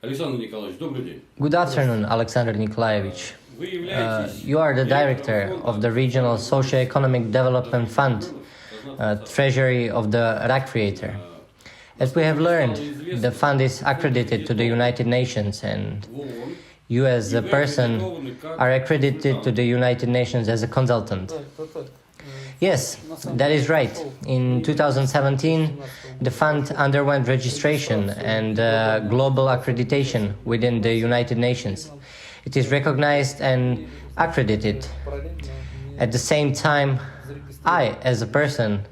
Good afternoon, Alexander Nikolaevich. You are the director of the Regional Socio-Economic Development Fund, Treasury of the RAC Creator. As we have learned, the fund is accredited to the United Nations, and you as a person are accredited to the United Nations as a consultant. Yes, that is right. In 2017, the fund underwent registration and global accreditation within the United Nations. It is recognized and accredited. At the same time, I, as a person,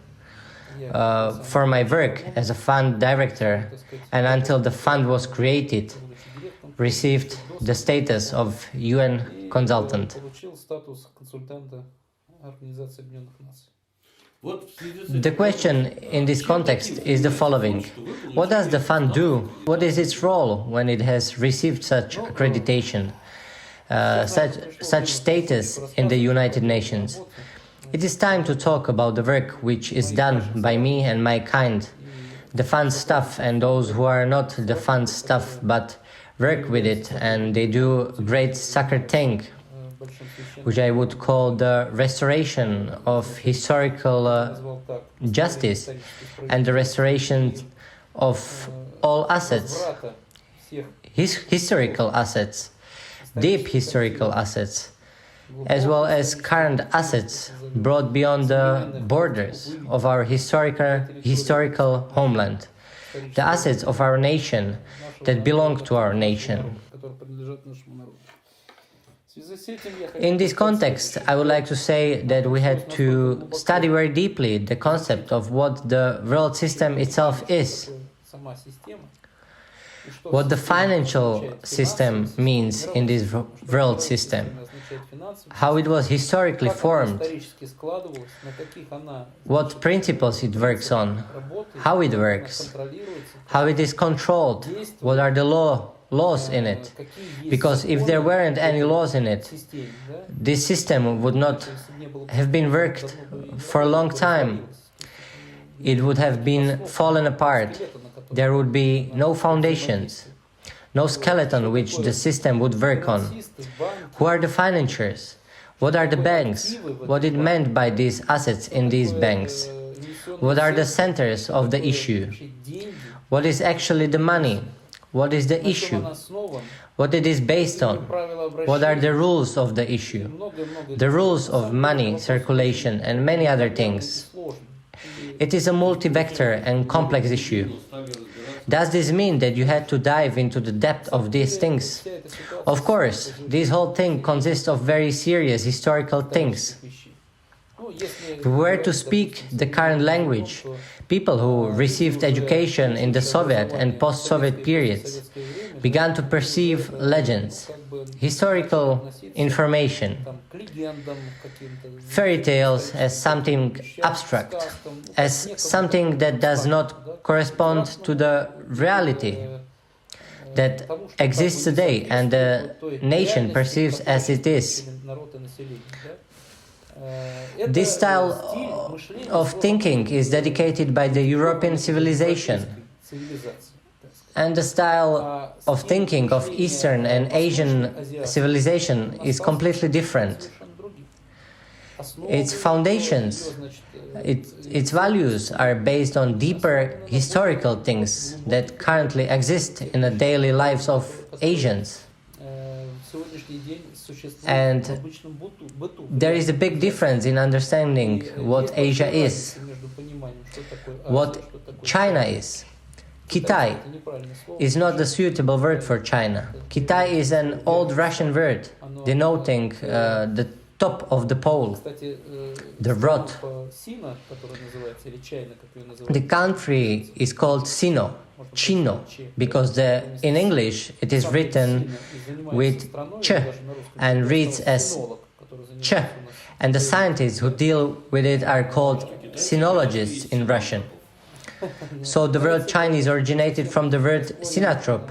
for my work as a fund director, and until the fund was created, received the status of UN consultant. The question in this context is the following. What does the fund do? What is its role when it has received such accreditation, such status in the United Nations? It is time to talk about the work which is done by me and my kind, the fund staff and those who are not the fund staff but work with it, and they do a great sacred thing, which I would call the restoration of historical justice and the restoration of all assets, historical assets, deep historical assets, as well as current assets brought beyond the borders of our historical homeland, the assets of our nation that belong to our nation. In this context, I would like to say that we had to study very deeply the concept of what the world system itself is, what the financial system means in this world system, how it was historically formed, what principles it works on, how it works, how it is controlled, what are the laws in it. Because if there weren't any laws in it, this system would not have been worked for a long time. It would have been fallen apart. There would be no foundations, no skeleton which the system would work on. Who are the financiers? What are the banks? What it meant by these assets in these banks? What are the centers of the issue? What is actually the money? What is the issue? What it is based on? What are the rules of the issue? The rules of money circulation and many other things. It is a multi-vector and complex issue. Does this mean that you had to dive into the depth of these things? Of course, this whole thing consists of very serious historical things. If we were to speak the current language, people who received education in the Soviet and post-Soviet periods began to perceive legends, historical information, fairy tales as something abstract, as something that does not correspond to the reality that exists today and the nation perceives as it is. This style of thinking is dedicated by the European civilization, and the style of thinking of Eastern and Asian civilization is completely different. Its foundations, its values are based on deeper historical things that currently exist in the daily lives of Asians. And there is a big difference in understanding what Asia is, what China is. Kitai is not the suitable word for China. Kitai is an old Russian word denoting the top of the pole, the rod. The country is called Sino, Chino, because in English it is written with ch and reads as ch, and the scientists who deal with it are called sinologists in Russian. So the word Chinese originated from the word sinotrop.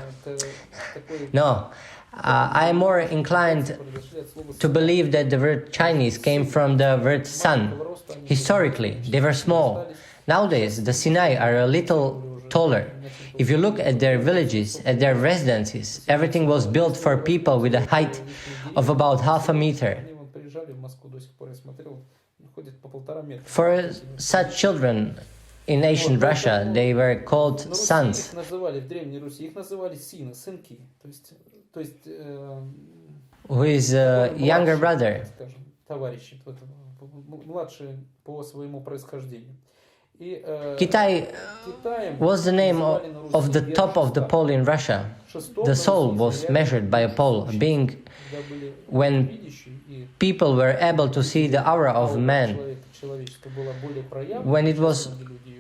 No, I am more inclined to believe that the word Chinese came from the word sun. Historically, they were small. Nowadays, the Sinai are a little taller. If you look at their villages, at their residences, everything was built for people with a height of about half a meter. For such children in ancient Russia, they were called sons. Who is a younger brother. Kitai was the name of the top of the pole in Russia. The soul was measured by a pole, being when people were able to see the aura of man. When it was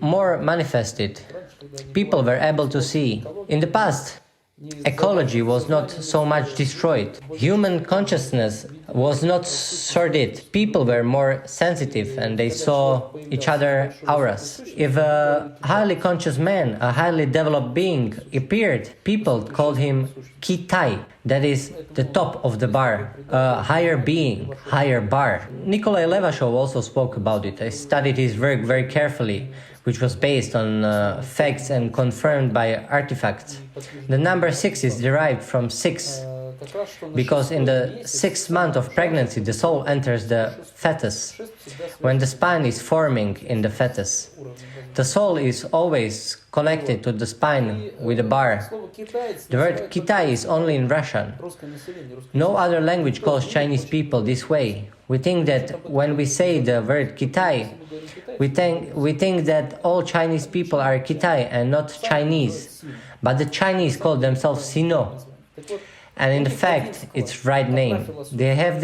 more manifested, people were able to see. In the past, ecology was not so much destroyed. Human consciousness was not sordid. People were more sensitive and they saw each other auras. If a highly conscious man, a highly developed being appeared, people called him Kitai, that is the top of the bar, a higher being, higher bar. Nikolai Levashov also spoke about it. I studied his work very carefully, which was based on facts and confirmed by artifacts. The number 6 is derived from 6, because in the 6th month of pregnancy the soul enters the fetus, when the spine is forming in the fetus. The soul is always connected to the spine with a bar. The word Kitai is only in Russian. No other language calls Chinese people this way. We think that when we say the word Kitai, we think that all Chinese people are Kitai and not Chinese. But the Chinese call themselves Sino. And in fact, it's right name. They have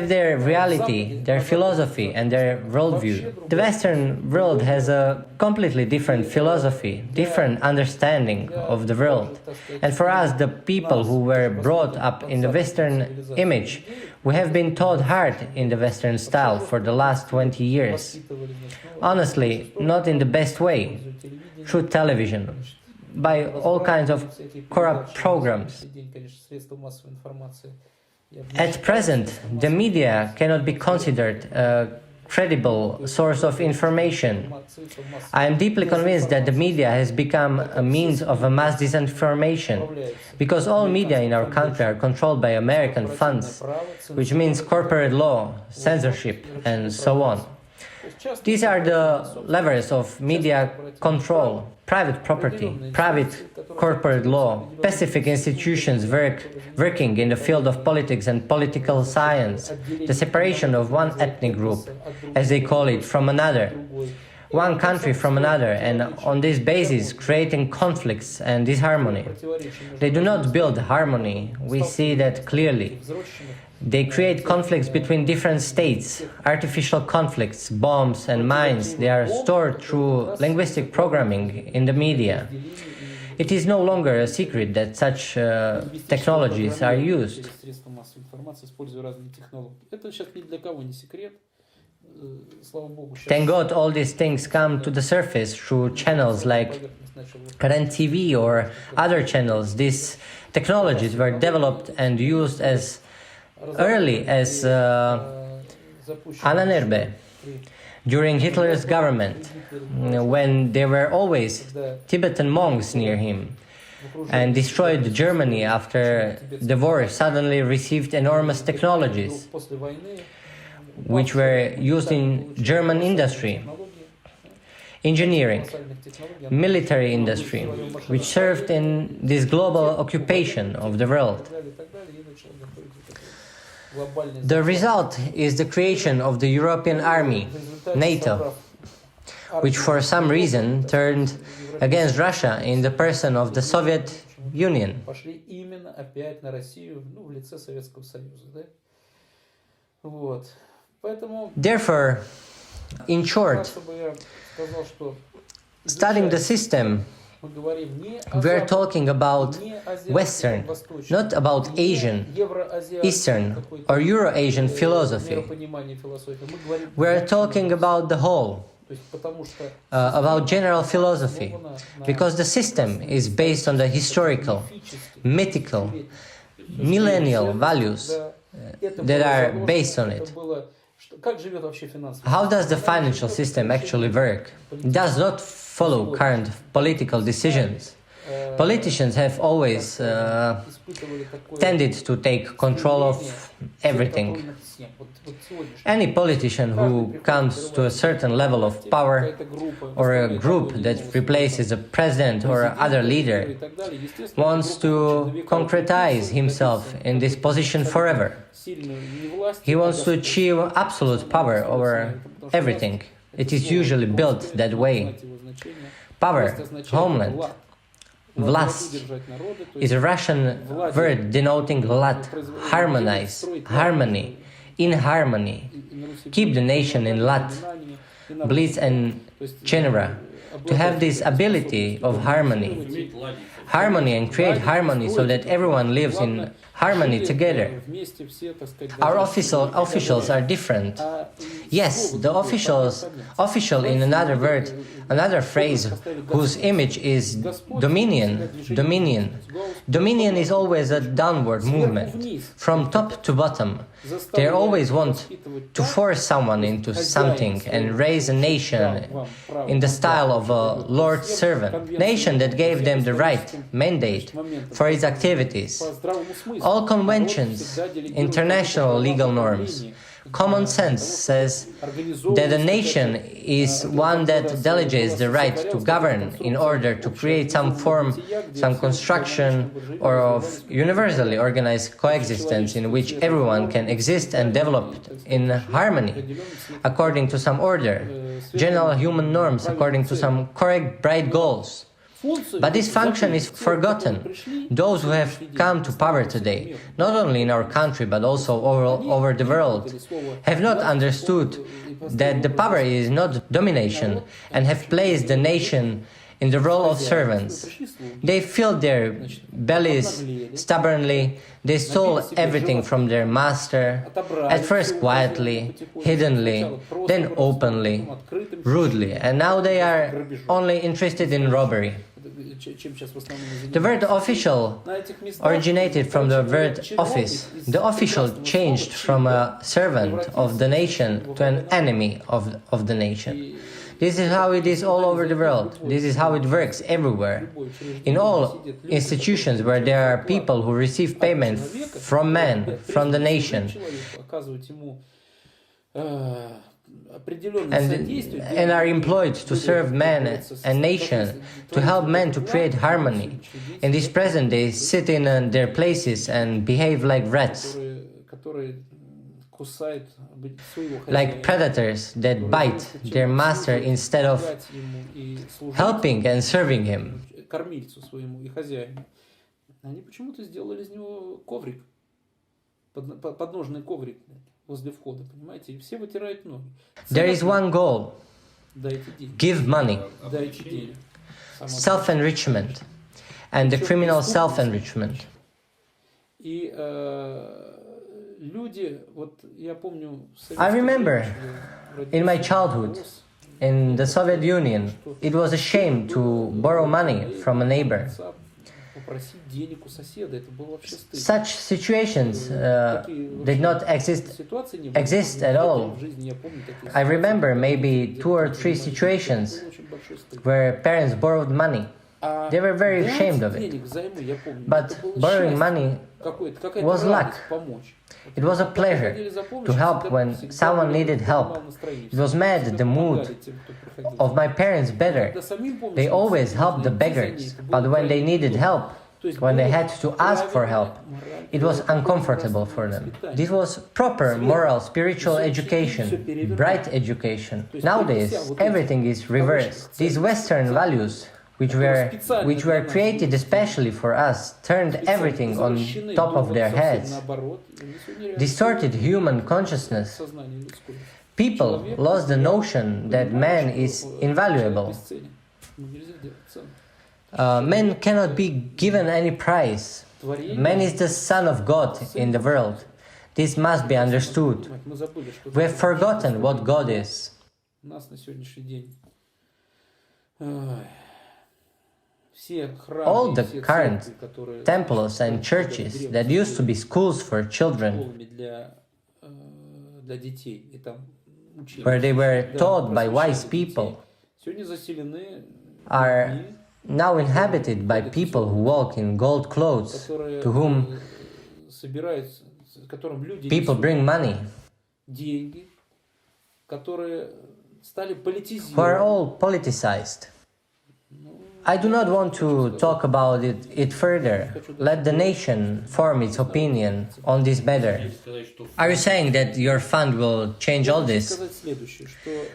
their reality, their philosophy and their worldview. The Western world has a completely different philosophy, different understanding of the world. And for us, the people who were brought up in the Western image, we have been taught hard in the Western style for the last 20 years. Honestly, not in the best way, through television, by all kinds of corrupt programs. At present, the media cannot be considered a credible source of information. I am deeply convinced that the media has become a means of a mass disinformation, because all media in our country are controlled by American funds, which means corporate law, censorship, and so on. These are the levers of media control: private property, private corporate law, specific institutions working in the field of politics and political science, the separation of one ethnic group, as they call it, from another, one country from another, and on this basis creating conflicts and disharmony. They do not build harmony, we see that clearly. They create conflicts between different states, artificial conflicts, bombs and mines. They are stored through linguistic programming in the media. It is no longer a secret that such technologies are used. Thank God all these things come to the surface through channels like REN TV or other channels. These technologies were developed and used as early as Ananerbe, during Hitler's government, when there were always Tibetan monks near him, and destroyed Germany after the war suddenly received enormous technologies, which were used in German industry, engineering, military industry, which served in this global occupation of the world. The result is the creation of the European army, NATO, which for some reason turned against Russia in the person of the Soviet Union. Therefore, in short, studying the system, we are talking about Western, not about Asian, Eastern or Euro-Asian philosophy. We are talking about the whole, about general philosophy, because the system is based on the historical, mythical, millennial values that are based on it. How does the financial system actually work? It does not follow current political decisions. Politicians have always tended to take control of everything. Any politician who comes to a certain level of power, or a group that replaces a president or other leader, wants to concretize himself in this position forever. He wants to achieve absolute power over everything. It is usually built that way. Power, homeland. Vlast is a Russian word denoting lat, harmonize, harmony, in harmony, keep the nation in lat, bliss and genera, to have this ability of harmony and create harmony so that everyone lives in harmony together. Our officials are different. Yes, the official in another word, another phrase whose image is dominion. Dominion is always a downward movement, from top to bottom. They always want to force someone into something and raise a nation in the style of a Lord's servant, nation that gave them the right mandate for its activities. All conventions, international legal norms, common sense says that a nation is one that delegates the right to govern in order to create some form, some construction, or of universally organized coexistence in which everyone can exist and develop in harmony, according to some order, general human norms, according to some correct, bright goals. But this function is forgotten. Those who have come to power today, not only in our country but also all over the world, have not understood that the power is not domination and have placed the nation in the role of servants. They filled their bellies stubbornly, they stole everything from their master, at first quietly, hiddenly, then openly, rudely, and now they are only interested in robbery. The word official originated from the word office. The official changed from a servant of the nation to an enemy of the nation. This is how it is all over the world. This is how it works everywhere. In all institutions where there are people who receive payment from men, from the nation, and are employed to serve man and nation, to help men to create harmony. In this present they sit in their places and behave like rats, like predators that bite their master instead of helping and serving him. There is one goal: give money, self-enrichment, and the criminal self-enrichment. I remember in my childhood, in the Soviet Union, it was a shame to borrow money from a neighbor. Such situations did not exist at all. I remember maybe 2 or 3 situations where parents borrowed money. They were very ashamed of it. But borrowing money was luck. It was a pleasure to help when someone needed help. It was made the mood of my parents better. They always helped the beggars, but when they needed help, when they had to ask for help, it was uncomfortable for them. This was proper moral, spiritual education, bright education. Nowadays, everything is reversed. These Western values, which were created especially for us, turned everything on top of their heads, distorted human consciousness. People lost the notion that man is invaluable. Man cannot be given any prize. Man is the son of God in the world. This must be understood. We have forgotten what God is. All the current temples and churches that used to be schools for children where they were taught by wise people, are now inhabited by people who walk in gold clothes, to whom people bring money, who are all politicized. I do not want to talk about it further. Let the nation form its opinion on this matter. Are you saying that your fund will change all this?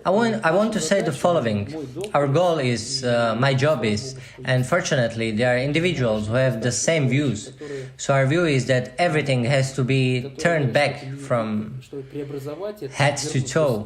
I want to say the following. Our goal is, my job is, and fortunately there are individuals who have the same views. So our view is that everything has to be turned back from head to toe.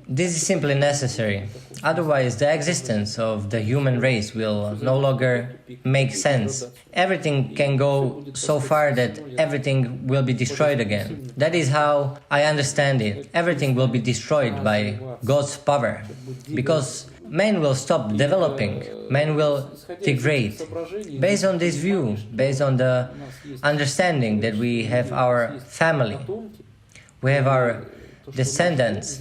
This is simply necessary. Otherwise, the existence of the human race will no longer make sense. Everything can go so far that everything will be destroyed again. That is how I understand it. Everything will be destroyed by God's power. Because man will stop developing, man will degrade. Based on this view, based on the understanding that we have our family, we have our descendants,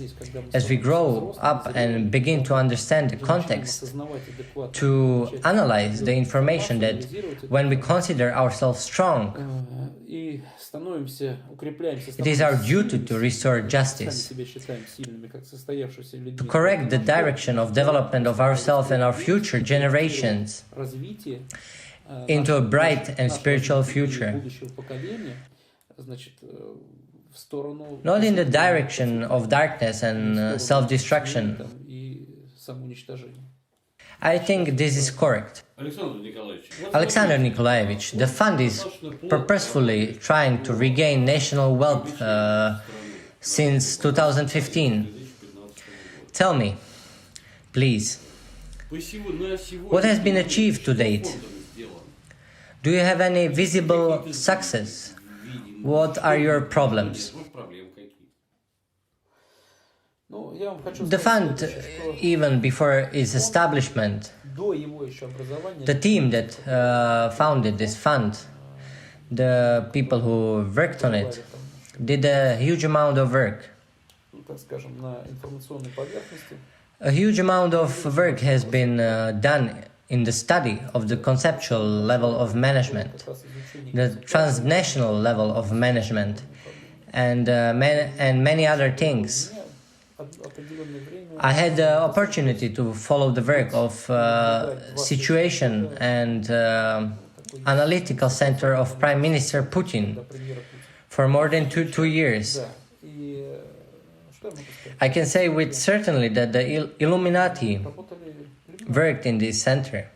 as we grow up and begin to understand the context, to analyze the information, that when we consider ourselves strong, it is our duty to restore justice, to correct the direction of development of ourselves and our future generations into a bright and spiritual future. Not in the direction of darkness and self-destruction. I think this is correct. Alexander Nikolaevich, the fund is purposefully trying to regain national wealth since 2015. Tell me, please, what has been achieved to date? Do you have any visible success? What are your problems? The fund, even before its establishment, the team that founded this fund, the people who worked on it, did a huge amount of work. A huge amount of work has been done in the study of the conceptual level of management, the transnational level of management, and many other things. I had the opportunity to follow the work of Situation and Analytical Center of Prime Minister Putin for more than two years. I can say with certainty that the Illuminati worked in this center.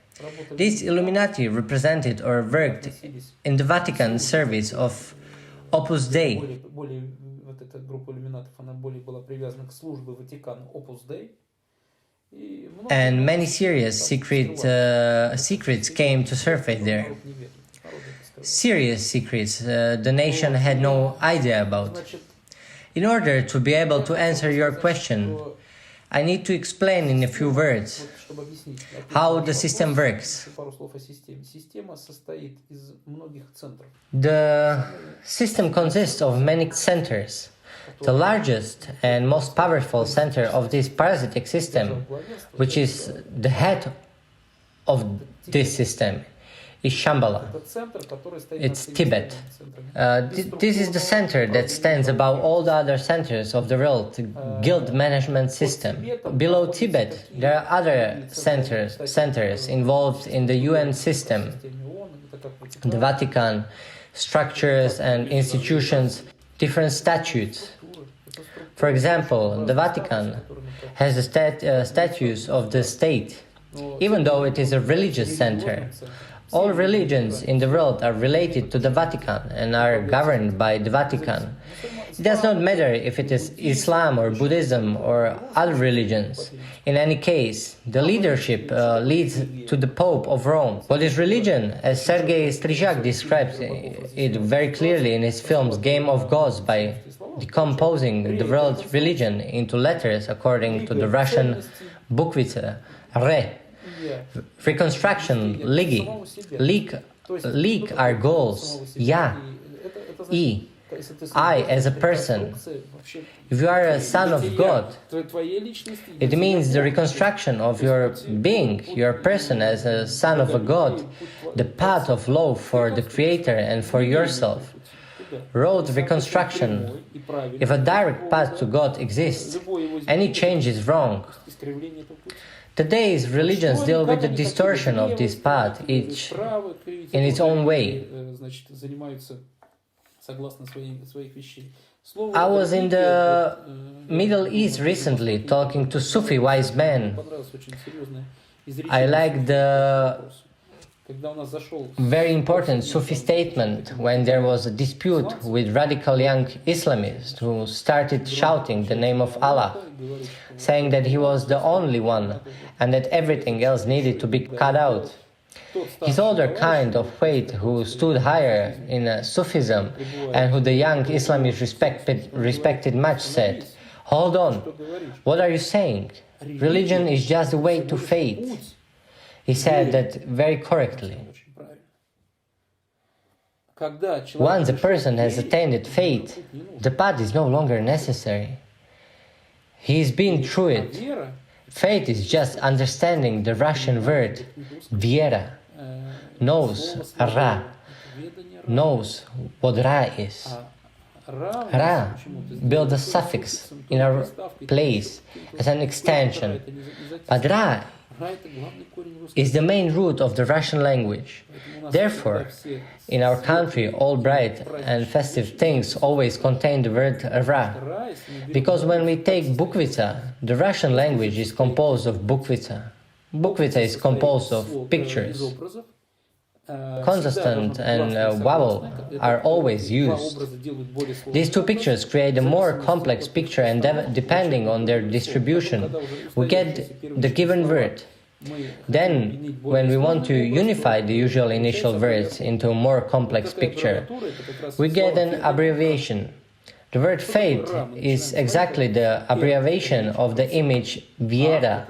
This Illuminati represented or worked in the Vatican service of Opus Dei. And many serious secrets came to surface there. Serious secrets the nation had no idea about. In order to be able to answer your question, I need to explain in a few words how the system works. The system consists of many centers. The largest and most powerful center of this parasitic system, which is the head of this system, is Shambhala. It's Tibet. This is the center that stands above all the other centers of the world, the guild management system. Below Tibet, there are other centers involved in the UN system, the Vatican, structures and institutions, different statutes. For example, the Vatican has the statutes of the state, even though it is a religious center. All religions in the world are related to the Vatican and are governed by the Vatican. It does not matter if it is Islam or Buddhism or other religions. In any case, the leadership leads to the Pope of Rome. What is religion? As Sergei Strizhak describes it very clearly in his films Game of Gods, by decomposing the world's religion into letters according to the Russian bukvitsa, Re. Reconstruction, ligi. Leak are goals. Ya. I. I, as a person, if you are a son of God, it means the reconstruction of your being, your person as a son of a God, the path of love for the Creator and for yourself. Road reconstruction. If a direct path to God exists, any change is wrong. Today's religions deal with the distortion of this path, each in its own way. I was in the Middle East recently talking to Sufi wise men. I like the very important Sufi statement when there was a dispute with radical young Islamists who started shouting the name of Allah, saying that he was the only one and that everything else needed to be cut out. His older kind of faith who stood higher in Sufism and who the young Islamists respected much said, "Hold on, what are you saying? Religion is just a way to faith." He said that very correctly. Once a person has attained faith, the path is no longer necessary. He has been through it. Faith is just understanding the Russian word viera, knows Ra, knows what Ra is. Ra build a suffix in our place as an extension, but Ra is the main root of the Russian language. Therefore, in our country, all bright and festive things always contain the word Ra. Because when we take bukvica, the Russian language is composed of bukvica. Bukvica is composed of pictures. Consonant and vowel are always used. These two pictures create a more complex picture, and depending on their distribution, we get the given word. Then, when we want to unify the usual initial words into a more complex picture, we get an abbreviation. The word faith is exactly the abbreviation of the image viera,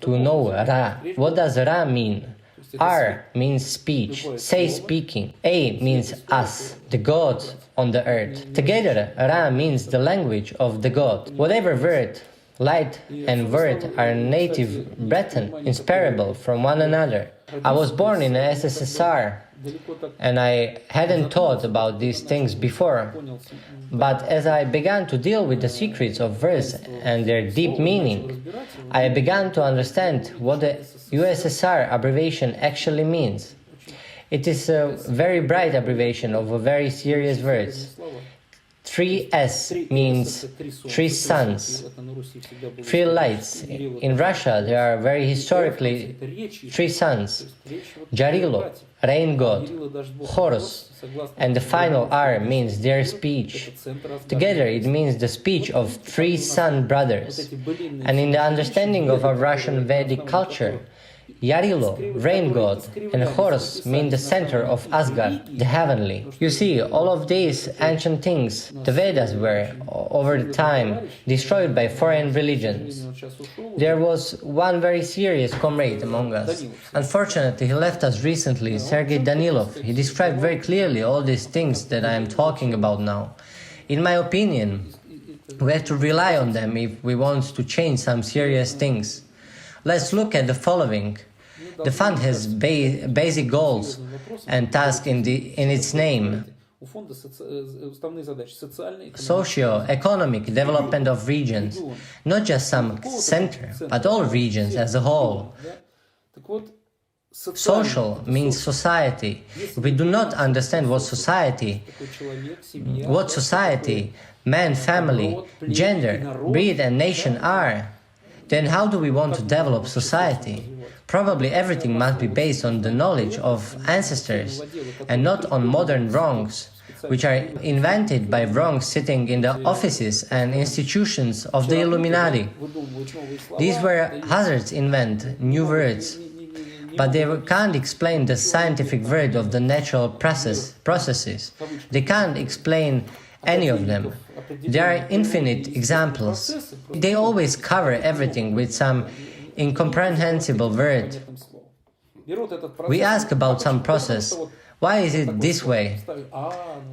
to know Ra. What does Ra mean? R means speech, say speaking. A means us, the God on the earth. Together, Ra means the language of the God. Whatever word, light and word are native Breton, inseparable from one another. I was born in the USSR, and I hadn't thought about these things before. But as I began to deal with the secrets of verse and their deep meaning, I began to understand what the USSR abbreviation actually means. It is a very bright abbreviation of a very serious words. 3S means three suns, three lights. In Russia, there are very historically three suns: Jarilo, rain god, Horus, and the final R means their speech. Together, it means the speech of three sun brothers. And in the understanding of our Russian Vedic culture, Yarilo, rain god, and Horus mean the center of Asgard, the heavenly. You see, all of these ancient things, the Vedas were, over the time, destroyed by foreign religions. There was one very serious comrade among us. Unfortunately, he left us recently, Sergei Danilov. He described very clearly all these things that I am talking about now. In my opinion, we have to rely on them if we want to change some serious things. Let's look at the following. The fund has basic goals and tasks in its name. Socio-economic development of regions, not just some center, but all regions as a whole. Social means society. If we do not understand what society, man, family, gender, breed and nation are, then how do we want to develop society? Probably everything must be based on the knowledge of ancestors and not on modern wrongs, which are invented by wrongs sitting in the offices and institutions of the Illuminati. These were hazards invent new words, but they can't explain the scientific word of the natural processes. They can't explain any of them. There are infinite examples. They always cover everything with some incomprehensible word. We ask about some process. Why is it this way?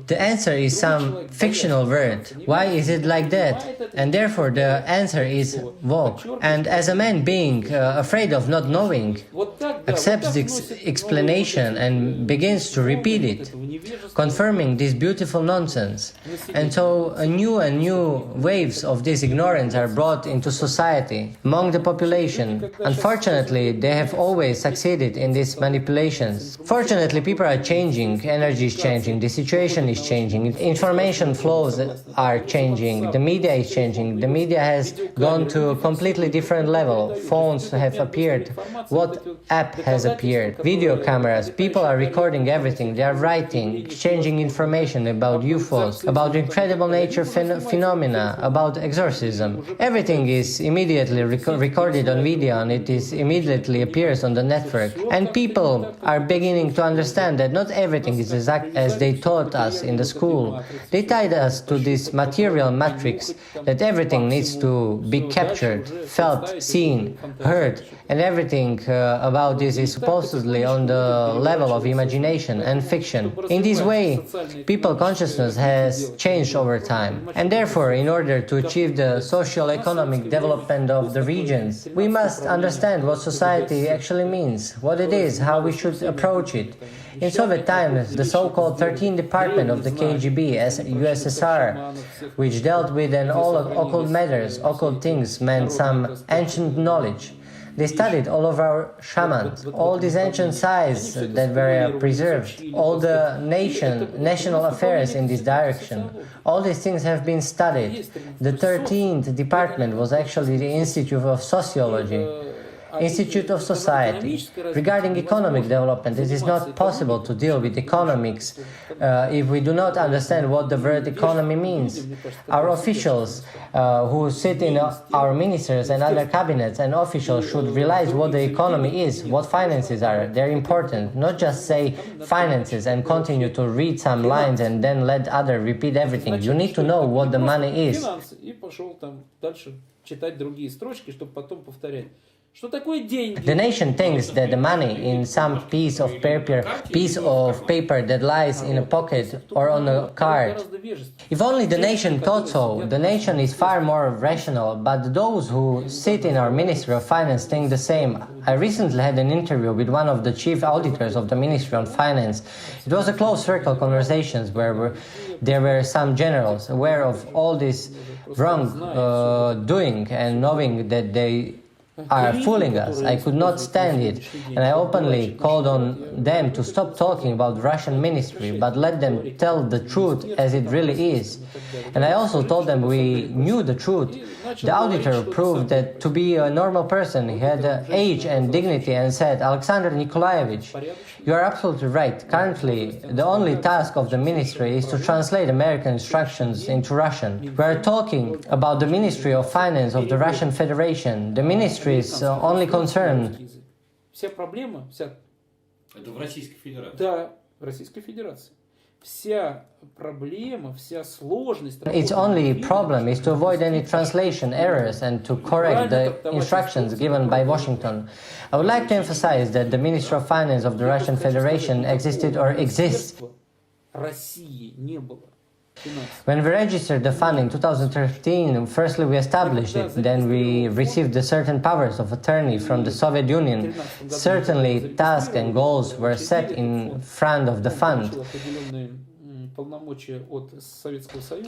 The answer is some fictional word. Why is it like that? And therefore the answer is vogue. And as a man being afraid of not knowing, accepts this explanation and begins to repeat it, confirming this beautiful nonsense. And so new and new waves of this ignorance are brought into society, among the population. Unfortunately, they have always succeeded in these manipulations. Fortunately, people are changing, energy is changing, the situation is changing, information flows are changing, the media is changing, the media has gone to a completely different level, phones have appeared, WhatsApp has appeared, video cameras, people are recording everything, they are writing, exchanging information about UFOs, about incredible nature phenomena, about exorcism. Everything is immediately recorded on video and it is immediately appears on the network. And people are beginning to understand that not everything is exact as they taught us in the school. They tied us to this material matrix that everything needs to be captured, felt, seen, heard, and everything about this is supposedly on the level of imagination and fiction. In this way, people's consciousness has changed over time. And therefore, in order to achieve the socio-economic development of the regions, we must understand what society actually means, what it is, how we should approach it. In Soviet times, the so-called 13th department of the KGB, USSR, which dealt with all occult matters, occult things, meant some ancient knowledge. They studied all of our shamans, all these ancient sites that were preserved, all the national affairs in this direction. All these things have been studied. The 13th department was actually the Institute of Sociology, Institute of Society. Regarding economic development, it is not possible to deal with economics if we do not understand what the word economy means. Our officials who sit in our ministers and other cabinets and officials should realize what the economy is, what finances are. They're important. Not just say finances and continue to read some lines and then let others repeat everything. You need to know what the money is. The nation thinks that the money in some piece of paper that lies in a pocket or on a card. If only the nation thought so, the nation is far more rational, but those who sit in our Ministry of Finance think the same. I recently had an interview with one of the chief auditors of the Ministry of Finance. It was a closed circle conversations where there were some generals aware of all this wrong doing and knowing that they are fooling us. I could not stand it, and I openly called on them to stop talking about Russian ministry, but let them tell the truth as it really is. And I also told them we knew the truth. The auditor proved that to be a normal person, he had age and dignity, and said, "Alexander Nikolaevich, you are absolutely right. Currently, the only task of the ministry is to translate American instructions into Russian. We are talking about the Ministry of Finance of the Russian Federation. The ministry is only concerned." Это в Российской Федерации. Да, в Российской Федерации. Its only problem is to avoid any translation errors and to correct the instructions given by Washington. I would like to emphasize that the Ministry of Finance of the Russian Federation existed or exists. When we registered the fund in 2013, firstly we established it, then we received the certain powers of attorney from the Soviet Union. Certainly tasks and goals were set in front of the fund.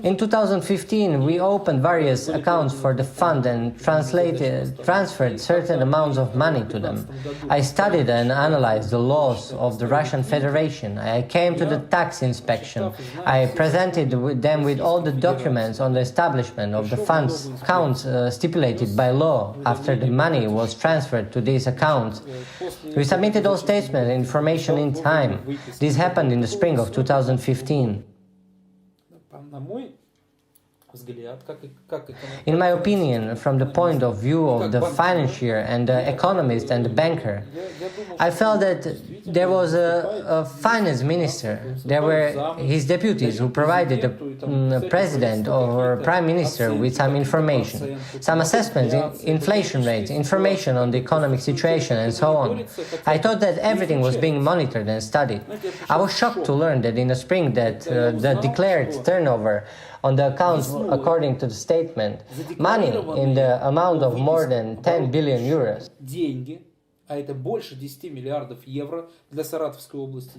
In 2015, we opened various accounts for the fund and transferred certain amounts of money to them. I studied and analyzed the laws of the Russian Federation. I came to the tax inspection. I presented them with all the documents on the establishment of the fund's accounts stipulated by law. After the money was transferred to these accounts, we submitted all statements and information in time. This happened in the spring of 2015. In my opinion, from the point of view of the financier and the economist and the banker, I felt that there was a finance minister. There were his deputies who provided the president or prime minister with some information, some assessments, inflation rates, information on the economic situation and so on. I thought that everything was being monitored and studied. I was shocked to learn that in the spring that the declared turnover on the accounts, according to the statement, money in the amount of more than 10 billion euros,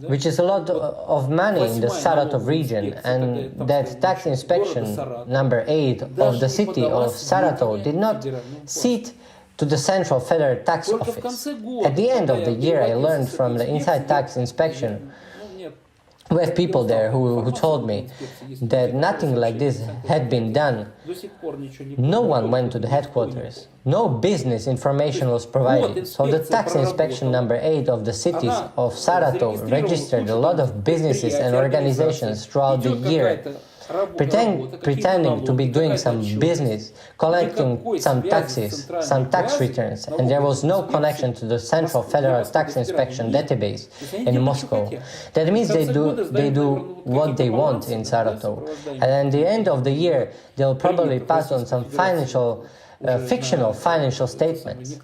which is a lot of money in the Saratov region, and that tax inspection number 8 of the city of Saratov did not sit to the Central Federal Tax Office. At the end of the year, I learned from the Inside Tax Inspection, we have people there who told me that nothing like this had been done. No one went to the headquarters. No business information was provided. So the tax inspection number 8 of the cities of Saratov registered a lot of businesses and organizations throughout the year, pretending to be doing some business, collecting some taxes, some tax returns, and there was no connection to the Central Federal Tax Inspection database in Moscow. That means they do what they want in Saratov, and at the end of the year they'll probably pass on some fictional financial statements,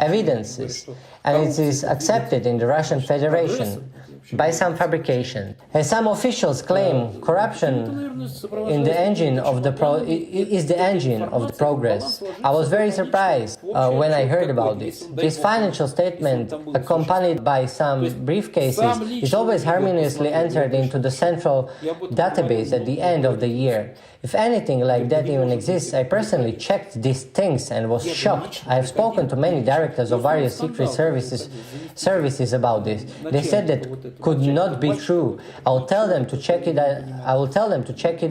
evidences, and it is accepted in the Russian Federation by some fabrication. And some officials claim corruption in the engine of is the engine of the progress. I was very surprised when I heard about this. This financial statement, accompanied by some briefcases, is always harmoniously entered into the central database at the end of the year. If anything like that even exists, I personally checked these things and was shocked. I have spoken to many directors of various secret services about this. They said that could not be true. I will tell them to check it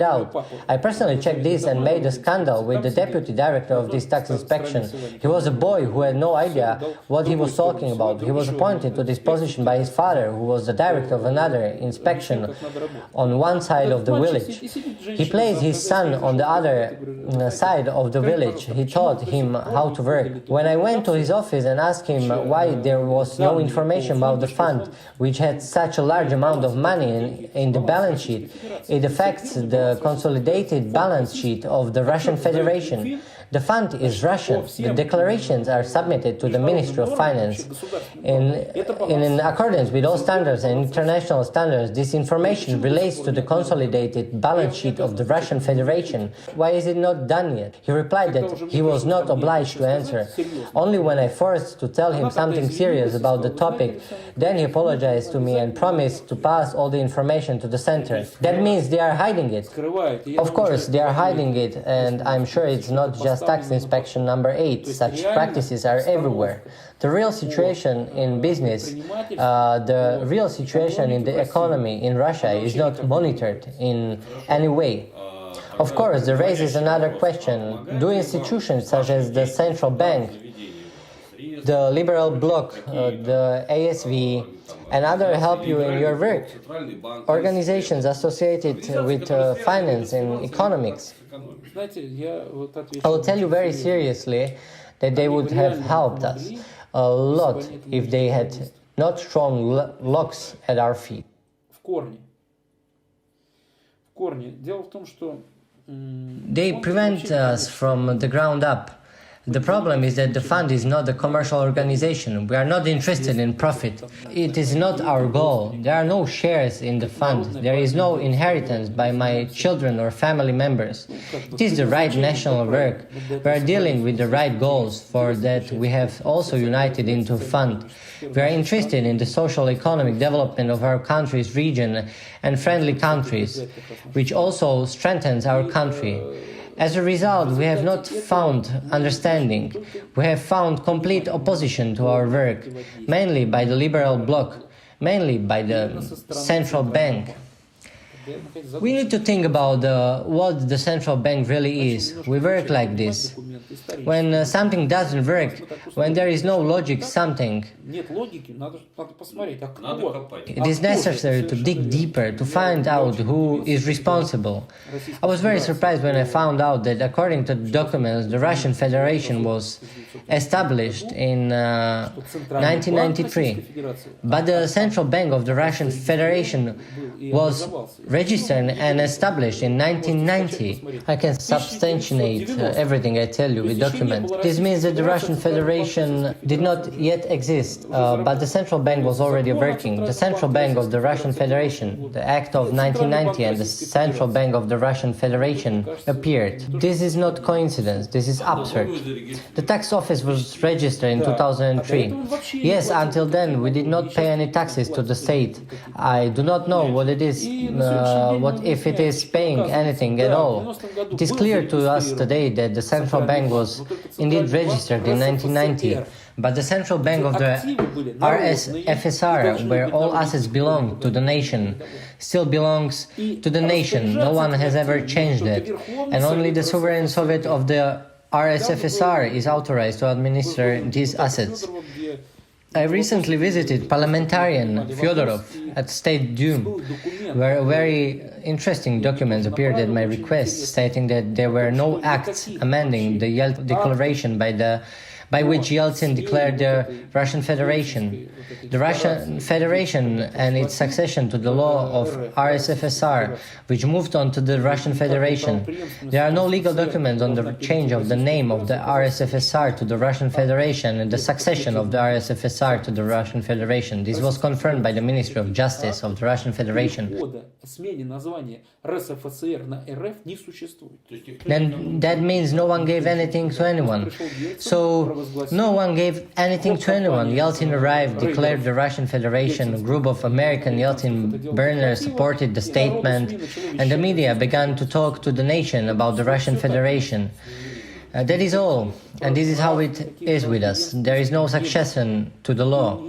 out. I personally checked this and made a scandal with the deputy director of this tax inspection. He was a boy who had no idea what he was talking about. He was appointed to this position by his father, who was the director of another inspection on one side of the village. He placed his son on the other side of the village. He taught him how to work. When I went to his office and asked him why there was no information about the fund, which had such a large amount of money in the balance sheet, it affects the consolidated balance sheet of the Russian Federation. The fund is Russian. The declarations are submitted to the Ministry of Finance. In accordance with all standards and international standards, this information relates to the consolidated balance sheet of the Russian Federation. Why is it not done yet? He replied that he was not obliged to answer. Only when I forced to tell him something serious about the topic, then he apologized to me and promised to pass all the information to the center. That means they are hiding it. Of course, they are hiding it, and I'm sure it's not just tax inspection number 8. Such practices are everywhere. The real situation in business, the real situation in the economy in Russia is not monitored in any way. Of course, there raises another question. Do institutions such as the central bank, the liberal bloc, the ASV, and other help you in your work? Organizations associated with finance and economics. I will tell you very seriously that they would have helped us a lot if they had not thrown locks at our feet. They prevent us from the ground up. The problem is that the fund is not a commercial organization. We are not interested in profit. It is not our goal. There are no shares in the fund. There is no inheritance by my children or family members. It is the right national work. We are dealing with the right goals. For that, we have also united into a fund. We are interested in the social economic development of our country's region and friendly countries, which also strengthens our country. As a result, we have not found understanding. We have found complete opposition to our work, mainly by the liberal bloc, mainly by the central bank. We need to think about what the central bank really is. We work like this. When something doesn't work, when there is no logic something, it is necessary to dig deeper, to find out who is responsible. I was very surprised when I found out that according to the documents, the Russian Federation was established in 1993. But the central bank of the Russian Federation was registered and established in 1990. I can substantiate everything I tell you with documents. This means that the Russian Federation did not yet exist, but the central bank was already working. The central bank of the Russian Federation, the Act of 1990 and the central bank of the Russian Federation appeared. This is not coincidence, this is absurd. The tax office was registered in 2003. Yes, until then we did not pay any taxes to the state. I do not know what it is, what if it is paying anything at all. It is clear to us today that the central bank was indeed registered in 1990, but the central bank of the RSFSR, where all assets belong to the nation, still belongs to the nation. No one has ever changed it, and only the sovereign Soviet of the RSFSR is authorized to administer these assets. I recently visited parliamentarian Fyodorov at State Duma, where very interesting documents appeared at my request, stating that there were no acts amending the Yeltsin Declaration by which Yeltsin declared the Russian Federation. The Russian Federation and its succession to the law of RSFSR, which moved on to the Russian Federation. There are no legal documents on the change of the name of the RSFSR to the Russian Federation and the succession of the RSFSR to the Russian Federation. This was confirmed by the Ministry of Justice of the Russian Federation. Then that means no one gave anything to anyone. So no one gave anything to anyone. Yeltsin arrived, declared the Russian Federation. A group of American Yeltsin burners supported the statement, and the media began to talk to the nation about the Russian Federation. That is all, and this is how it is with us. There is no succession to the law.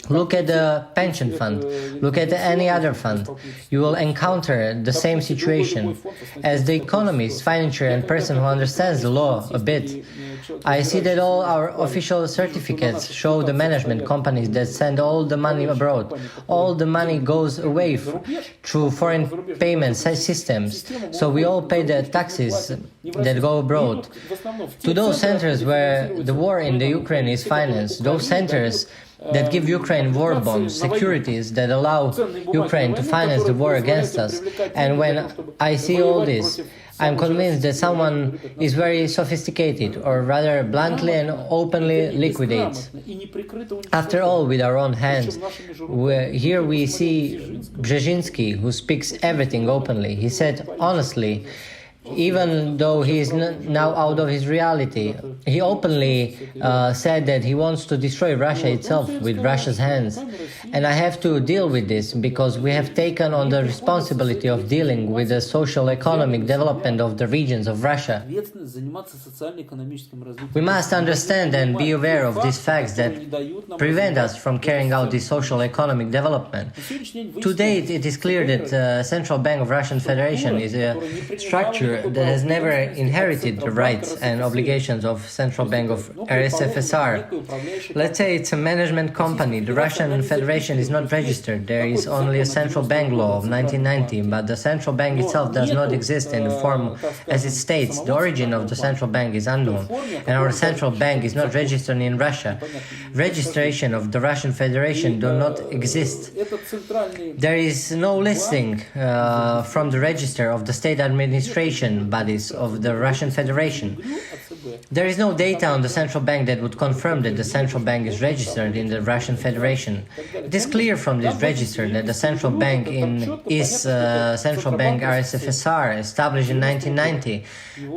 Look at the pension fund, look at any other fund. You will encounter the same situation. As the economist, financier and person who understands the law a bit, I see that all our official certificates show the management companies that send all the money abroad. All the money goes away through foreign payment systems, so we all pay the taxes that go abroad. To those centers where the war in the Ukraine is financed, those centers that give Ukraine war bonds, securities that allow Ukraine to finance the war against us. And when I see all this, I'm convinced that someone is very sophisticated, or rather bluntly and openly liquidates. After all, with our own hands. Here we see Brzezinski, who speaks everything openly. He said honestly, even though he is now out of his reality, he openly said that he wants to destroy Russia itself with Russia's hands. And I have to deal with this because we have taken on the responsibility of dealing with the social economic development of the regions of Russia. We must understand and be aware of these facts that prevent us from carrying out this social economic development. To date, it is clear that the Central Bank of Russian Federation is a structure that has never inherited the rights and obligations of Central Bank of RSFSR. Let's say it's a management company. The Russian Federation is not registered. There is only a central bank law of 1990, but the central bank itself does not exist in the form as it states. The origin of the central bank is unknown, and our central bank is not registered in Russia. Registration of the Russian Federation does not exist. There is no listing from the register of the state administration bodies of the Russian Federation. There is no data on the central bank that would confirm that the central bank is registered in the Russian Federation. It is clear from this register that the central bank is Central Bank RSFSR, established in 1990,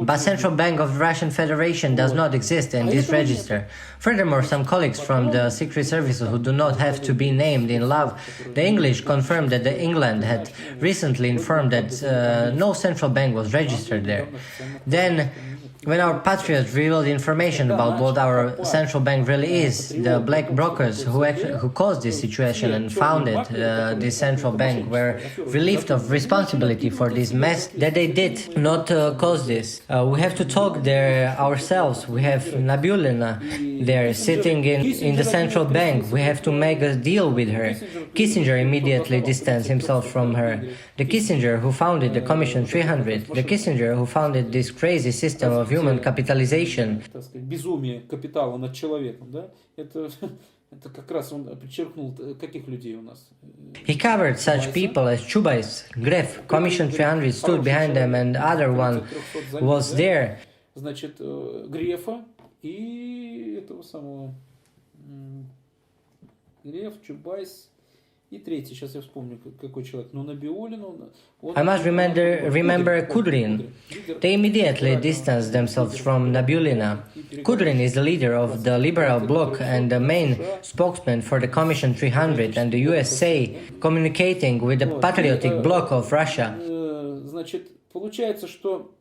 but Central Bank of Russian Federation does not exist in this register. Furthermore, some colleagues from the secret services who do not have to be named in love, the English confirmed that England had recently informed that no central bank was registered there. Then, when our patriots revealed information about what our central bank really is, the black brokers who caused this situation and founded this central bank were relieved of responsibility for this mess that they did not cause this. We have to talk there ourselves. We have Nabulina there sitting in the central bank. We have to make a deal with her. Kissinger immediately distanced himself from her. The Kissinger who founded the Commission 300, the Kissinger who founded this crazy system of human capitalization. Это как раз он подчеркнул, каких людей у нас. He covered such people as Chubais, Gref, Commission 300 stood behind them, and other one was there. Значит, Грефа и этого самого Греф, Чубайс и третий, сейчас я вспомню, какой человек, но Набиулин, I must remember Kudrin. They immediately distanced themselves from Nabulina. Kudrin is the leader of the Liberal Bloc and the main spokesman for the Commission 300 and the USA, communicating with the Patriotic Bloc of Russia. Значит, получается, что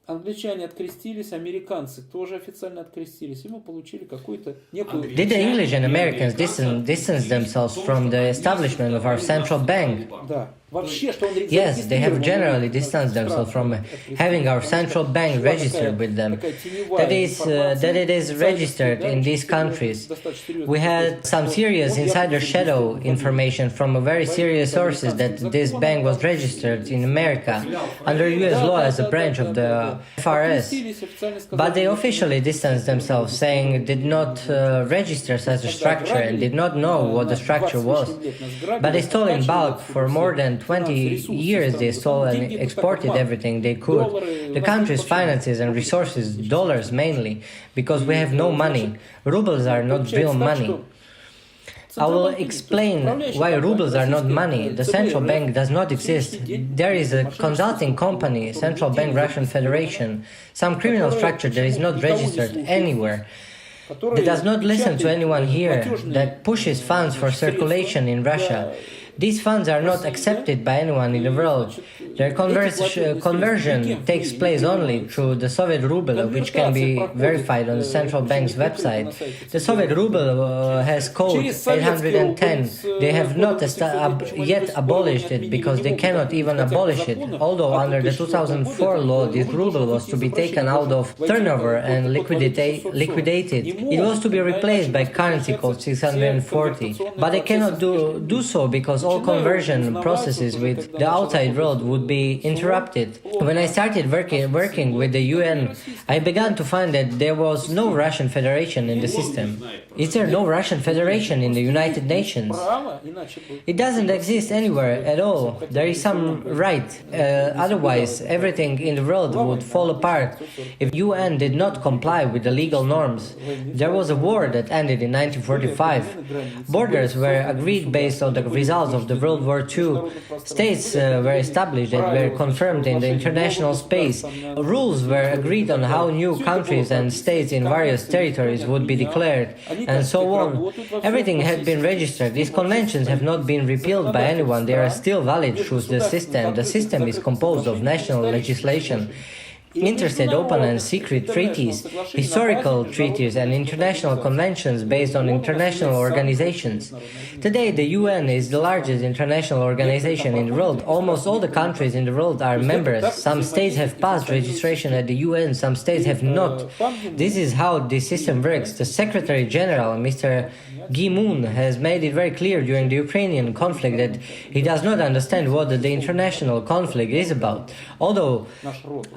англичане открестились, американцы тоже официально открестились, и мы получили какую-то некую... Did the English and Americans distance themselves from the establishment of our central bank? Да. Вообще, что он Yes, they have generally distanced themselves from having our central bank registered with them. That it is registered in these countries. We had some serious insider shadow information from very serious sources that this bank was registered in America under US law as a branch of the FRS. But they officially distanced themselves, saying did not register such a structure and did not know what the structure was. But they stole in bulk for more than 20 years. They stole and exported everything they could. The country's finances and resources, dollars mainly, because we have no money. Rubles are not real money. I will explain why rubles are not money. The central bank does not exist. There is a consulting company, Central Bank Russian Federation, some criminal structure that is not registered anywhere. That does not listen to anyone here, that pushes funds for circulation in Russia. These funds are not accepted by anyone in the world. Their conversion takes place only through the Soviet ruble, which can be verified on the central bank's website. The Soviet ruble has code 810. They have not yet abolished it because they cannot even abolish it. Although under the 2004 law, this ruble was to be taken out of turnover and liquidated. It was to be replaced by currency code 640. But they cannot do so because all conversion processes with the outside world would be interrupted. When I started working with the UN, I began to find that there was no Russian Federation in the system. Is there no Russian Federation in the United Nations? It doesn't exist anywhere at all. There is some right. Otherwise, everything in the world would fall apart if UN did not comply with the legal norms. There was a war that ended in 1945. Borders were agreed based on the results of the World War II. States were established and were confirmed in the international space. Rules were agreed on how new countries and states in various territories would be declared, and so on. Everything had been registered. These conventions have not been repealed by anyone. They are still valid through the system. The system is composed of national legislation, interstate open and secret treaties, historical treaties and international conventions based on international organizations. Today the UN is the largest international organization in the world. Almost all the countries in the world are members. Some states have passed registration at the UN, some states have not. This is how this system works. The Secretary General, Mr. Gi-moon, has made it very clear during the Ukrainian conflict that he does not understand what the international conflict is about. Although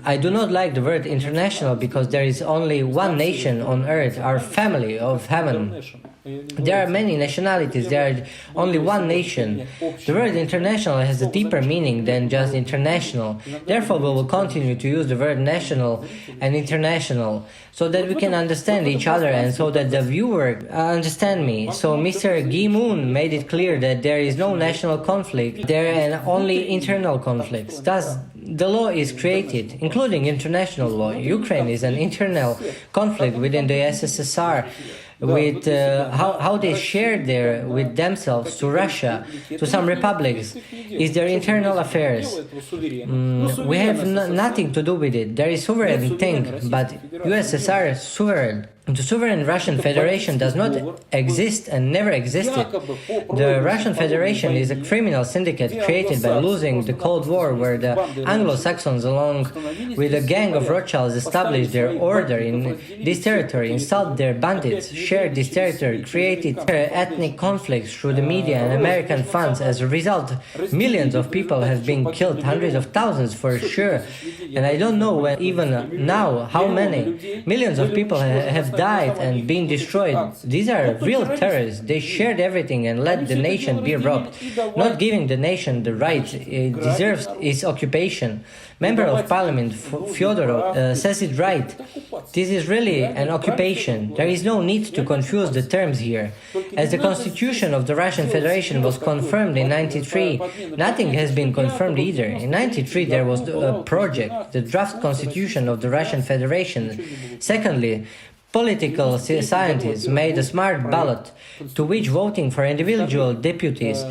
I do not like the word international because there is only one nation on earth, our family of heaven. There are many nationalities, there is only one nation. The word international has a deeper meaning than just international. Therefore, we will continue to use the word national and international so that we can understand each other and so that the viewer understand me. So Mr. Gi-moon made it clear that there is no national conflict, there are only internal conflicts. Thus, the law is created, including international law. Ukraine is an internal conflict within the USSR. With how they share with themselves to Russia, to some republics, is their internal affairs. We have nothing to do with it. There is sovereign thing, but USSR is sovereign. The sovereign Russian Federation does not exist and never existed. The Russian Federation is a criminal syndicate created by losing the Cold War, where the Anglo-Saxons, along with a gang of Rothschilds, established their order in this territory, installed their bandits, shared this territory, created ethnic conflicts through the media and American funds. As a result, millions of people have been killed, hundreds of thousands for sure, and I don't know even now how many. Millions of people have died and been destroyed. These are real terrorists. They shared everything and let the nation be robbed, not giving the nation the right it deserves its occupation. Member of Parliament Fyodorov says it right. This is really an occupation. There is no need to confuse the terms here. As the constitution of the Russian Federation was confirmed in 93, nothing has been confirmed either. In 93 there was a project, the draft constitution of the Russian Federation. Secondly, political scientists made a smart ballot to which voting for individual deputies,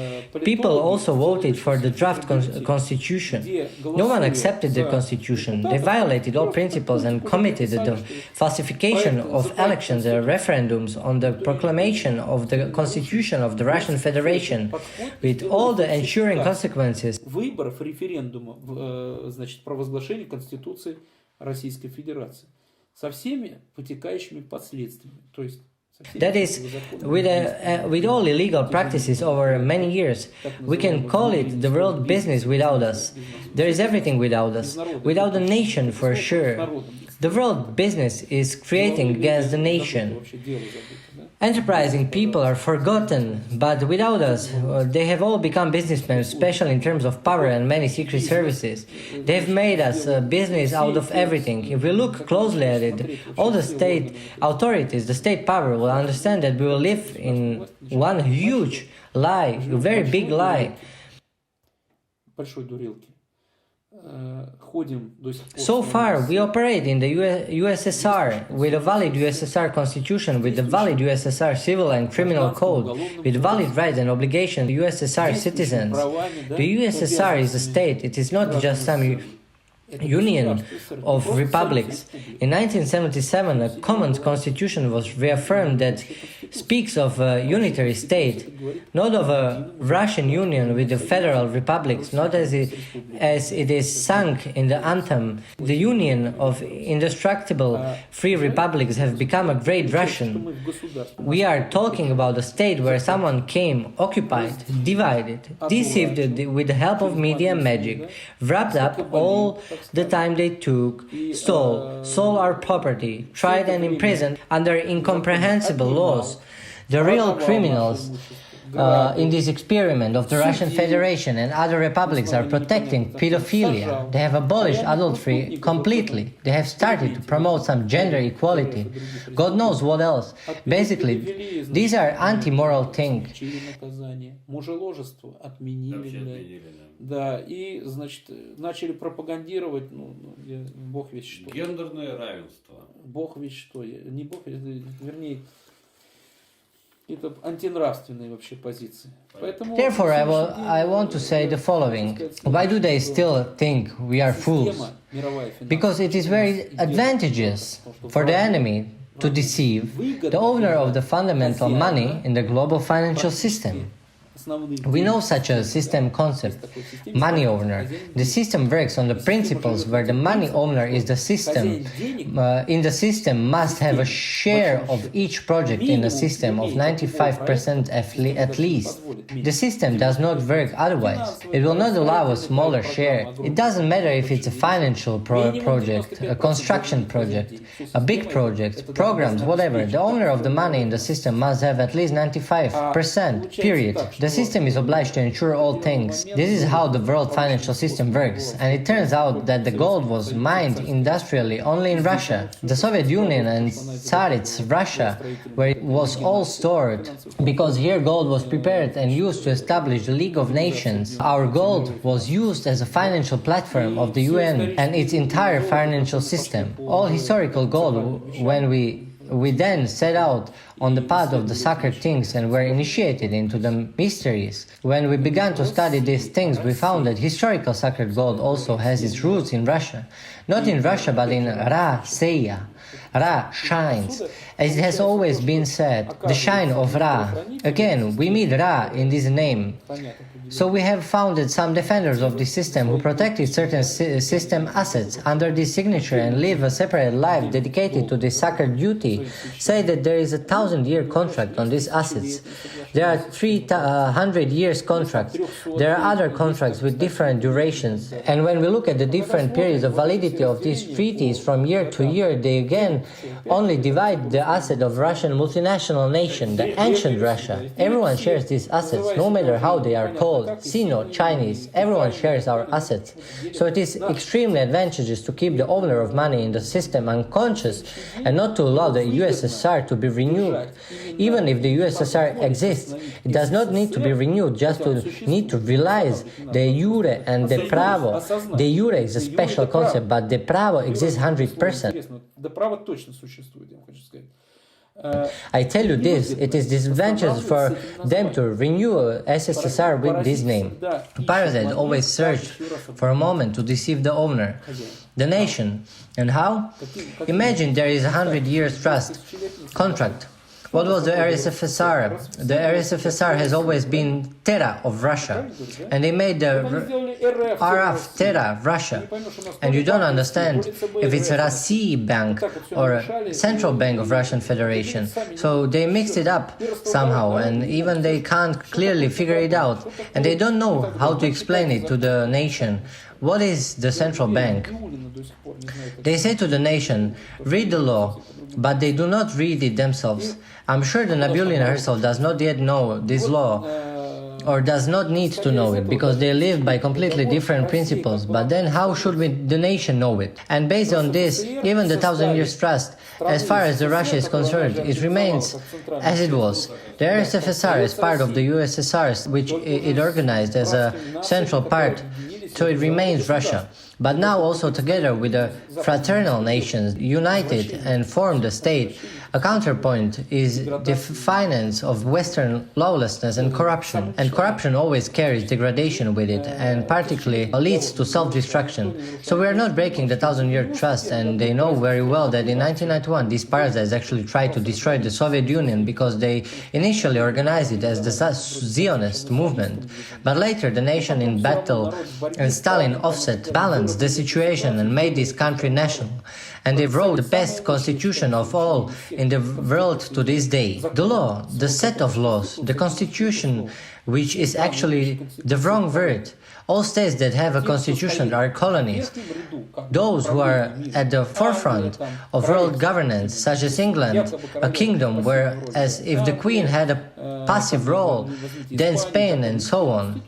people also voted for the draft constitution. No one accepted the constitution. They violated all principles and committed the falsification of elections and referendums on the proclamation of the constitution of the Russian Federation, with all the ensuing consequences. Выборов, референдума, значит, провозглашения Конституции Российской Федерации. Со всеми вытекающими последствиями. То есть that is, with all illegal practices over many years, we can call it the world business without us. There is everything without us, without the nation for sure. The world business is creating against the nation. Enterprising people are forgotten, but without us, they have all become businessmen, especially in terms of power and many secret services. They have made us a business out of everything. If we look closely at it, all the state authorities, the state power will understand that we will live in one huge lie, a very big lie. So far, we operate in the USSR with a valid USSR constitution, with a valid USSR civil and criminal code, with valid rights and obligations to USSR citizens. The USSR is a state, it is not just some union of republics. In 1977, a common constitution was reaffirmed that speaks of a unitary state, not of a Russian union with the federal republics, not as it is sung in the anthem. The union of indestructible free republics have become a great Russian. We are talking about a state where someone came, occupied, divided, deceived with the help of media and magic, wrapped up all the time they took, stole our property, tried and imprisoned under incomprehensible laws. The real criminals in this experiment of the Russian Federation and other republics are protecting pedophilia. They have abolished adultery completely. They have started to promote some gender equality. God knows what else. Basically, these are anti-moral things. Да, и, значит, начали пропагандировать, бог весть что. Гендерное равенство. Бог весть что. Не бог весть, вернее, это антинравственные вообще позиции. Поэтому, therefore, I want to say the following. Why do they still think we are fools? Because it is very advantageous for the enemy to deceive the owner of the fundamental money in the global financial system. We know such a system concept, money owner. The system works on the principles where the money owner is the system. In the system must have a share of each project in the system of 95% at least. The system does not work otherwise. It will not allow a smaller share. It doesn't matter if it's a financial project, a construction project, a big project, programs, whatever. The owner of the money in the system must have at least 95%, period. The system is obliged to ensure all things. This is how the world financial system works, and it turns out that the gold was mined industrially only in Russia. The Soviet Union and Tsarist Russia, where it was all stored, because here gold was prepared and used to establish the League of Nations. Our gold was used as a financial platform of the UN and its entire financial system. All historical gold, when we then set out on the path of the sacred things and were initiated into the mysteries. When we began to study these things, we found that historical sacred gold also has its roots in Russia. Not in Russia, but in Ra Seya. Ra shines. As it has always been said, the shine of Ra. Again, we meet Ra in this name. So we have founded some defenders of this system who protected certain system assets under this signature and live a separate life dedicated to this sacred duty, say that there is a 1,000-year contract on these assets. There are 300 years contracts. There are other contracts with different durations. And when we look at the different periods of validity of these treaties from year to year, they again only divide the asset of Russian multinational nation, the ancient Russia. Everyone shares these assets, no matter how they are called, Sino, Chinese, everyone shares our assets. So it is extremely advantageous to keep the owner of money in the system unconscious and not to allow the USSR to be renewed. Even if the USSR exists, it does not need to be renewed, just to need to realize de jure and de pravo. De jure is a special concept, but de pravo exists 100%. I tell you this, it is disadvantageous for them to renew SSSR with this name. Parasites always search for a moment to deceive the owner, the nation. And how? Imagine there is a 100 years trust contract. What was the RSFSR? The RSFSR has always been Terra of Russia, and they made the RF Terra Russia. And you don't understand if it's a Rasi Bank or a Central Bank of Russian Federation. So they mixed it up somehow, and even they can't clearly figure it out, and they don't know how to explain it to the nation. What is the central bank? They say to the nation, read the law, but they do not read it themselves. I'm sure the Nabulina herself does not yet know this law, or does not need to know it, because they live by completely different principles. But then how should the nation know it? And based on this, even the 1,000 Years Trust, as far as the Russia is concerned, it remains as it was. The RSFSR is part of the USSR, which it organized as a central part, so it remains Russia. But now also together with the fraternal nations united and formed a state, a counterpoint is the finance of Western lawlessness and corruption. And corruption always carries degradation with it, and particularly leads to self-destruction. So we are not breaking the 1,000-year trust, and they know very well that in 1991 these parasites actually tried to destroy the Soviet Union because they initially organized it as the Zionist movement. But later the nation in battle and Stalin offset balanced the situation and made this country national. And they wrote the best constitution of all in the world to this day. The law, the set of laws, the constitution, which is actually the wrong word. All states that have a constitution are colonies. Those who are at the forefront of world governance, such as England, a kingdom where as if the Queen had a passive role, then Spain and so on.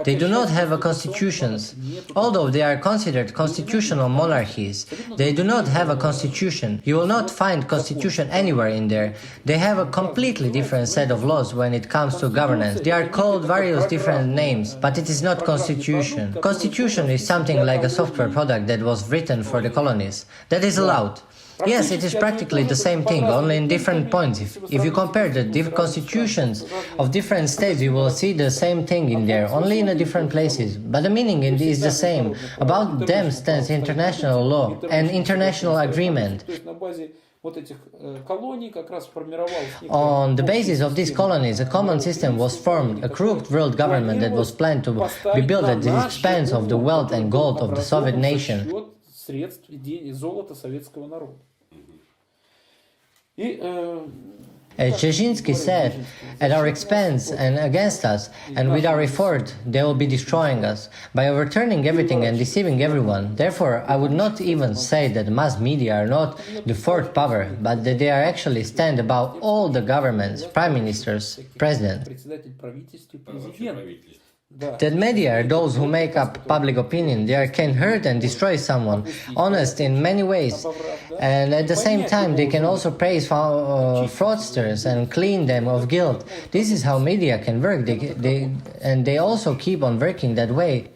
They do not have a constitutions. Although they are considered constitutional monarchies, they do not have a constitution. You will not find constitution anywhere in there. They have a completely different set of laws when it comes to governance. They are called various different names, but it is not constitution. Constitution is something like a software product that was written for the colonies. That is allowed. Yes, it is practically the same thing, only in different points. If you compare the constitutions of different states, you will see the same thing in there, only in different places. But the meaning is the same. About them stands international law and international agreement. On the basis of these colonies, a common system was formed, a crooked world government that was planned to be built at the expense of the wealth and gold of the Soviet nation. As Brzezinski said, at our expense and against us, and with our effort, they will be destroying us, by overturning everything and deceiving everyone. Therefore, I would not even say that the mass media are not the fourth power, but that they are actually stand above all the governments, prime ministers, presidents. That media are those who make up public opinion. They can hurt and destroy someone, honest in many ways, and at the same time they can also praise fraudsters and clean them of guilt. This is how media can work, and they also keep on working that way.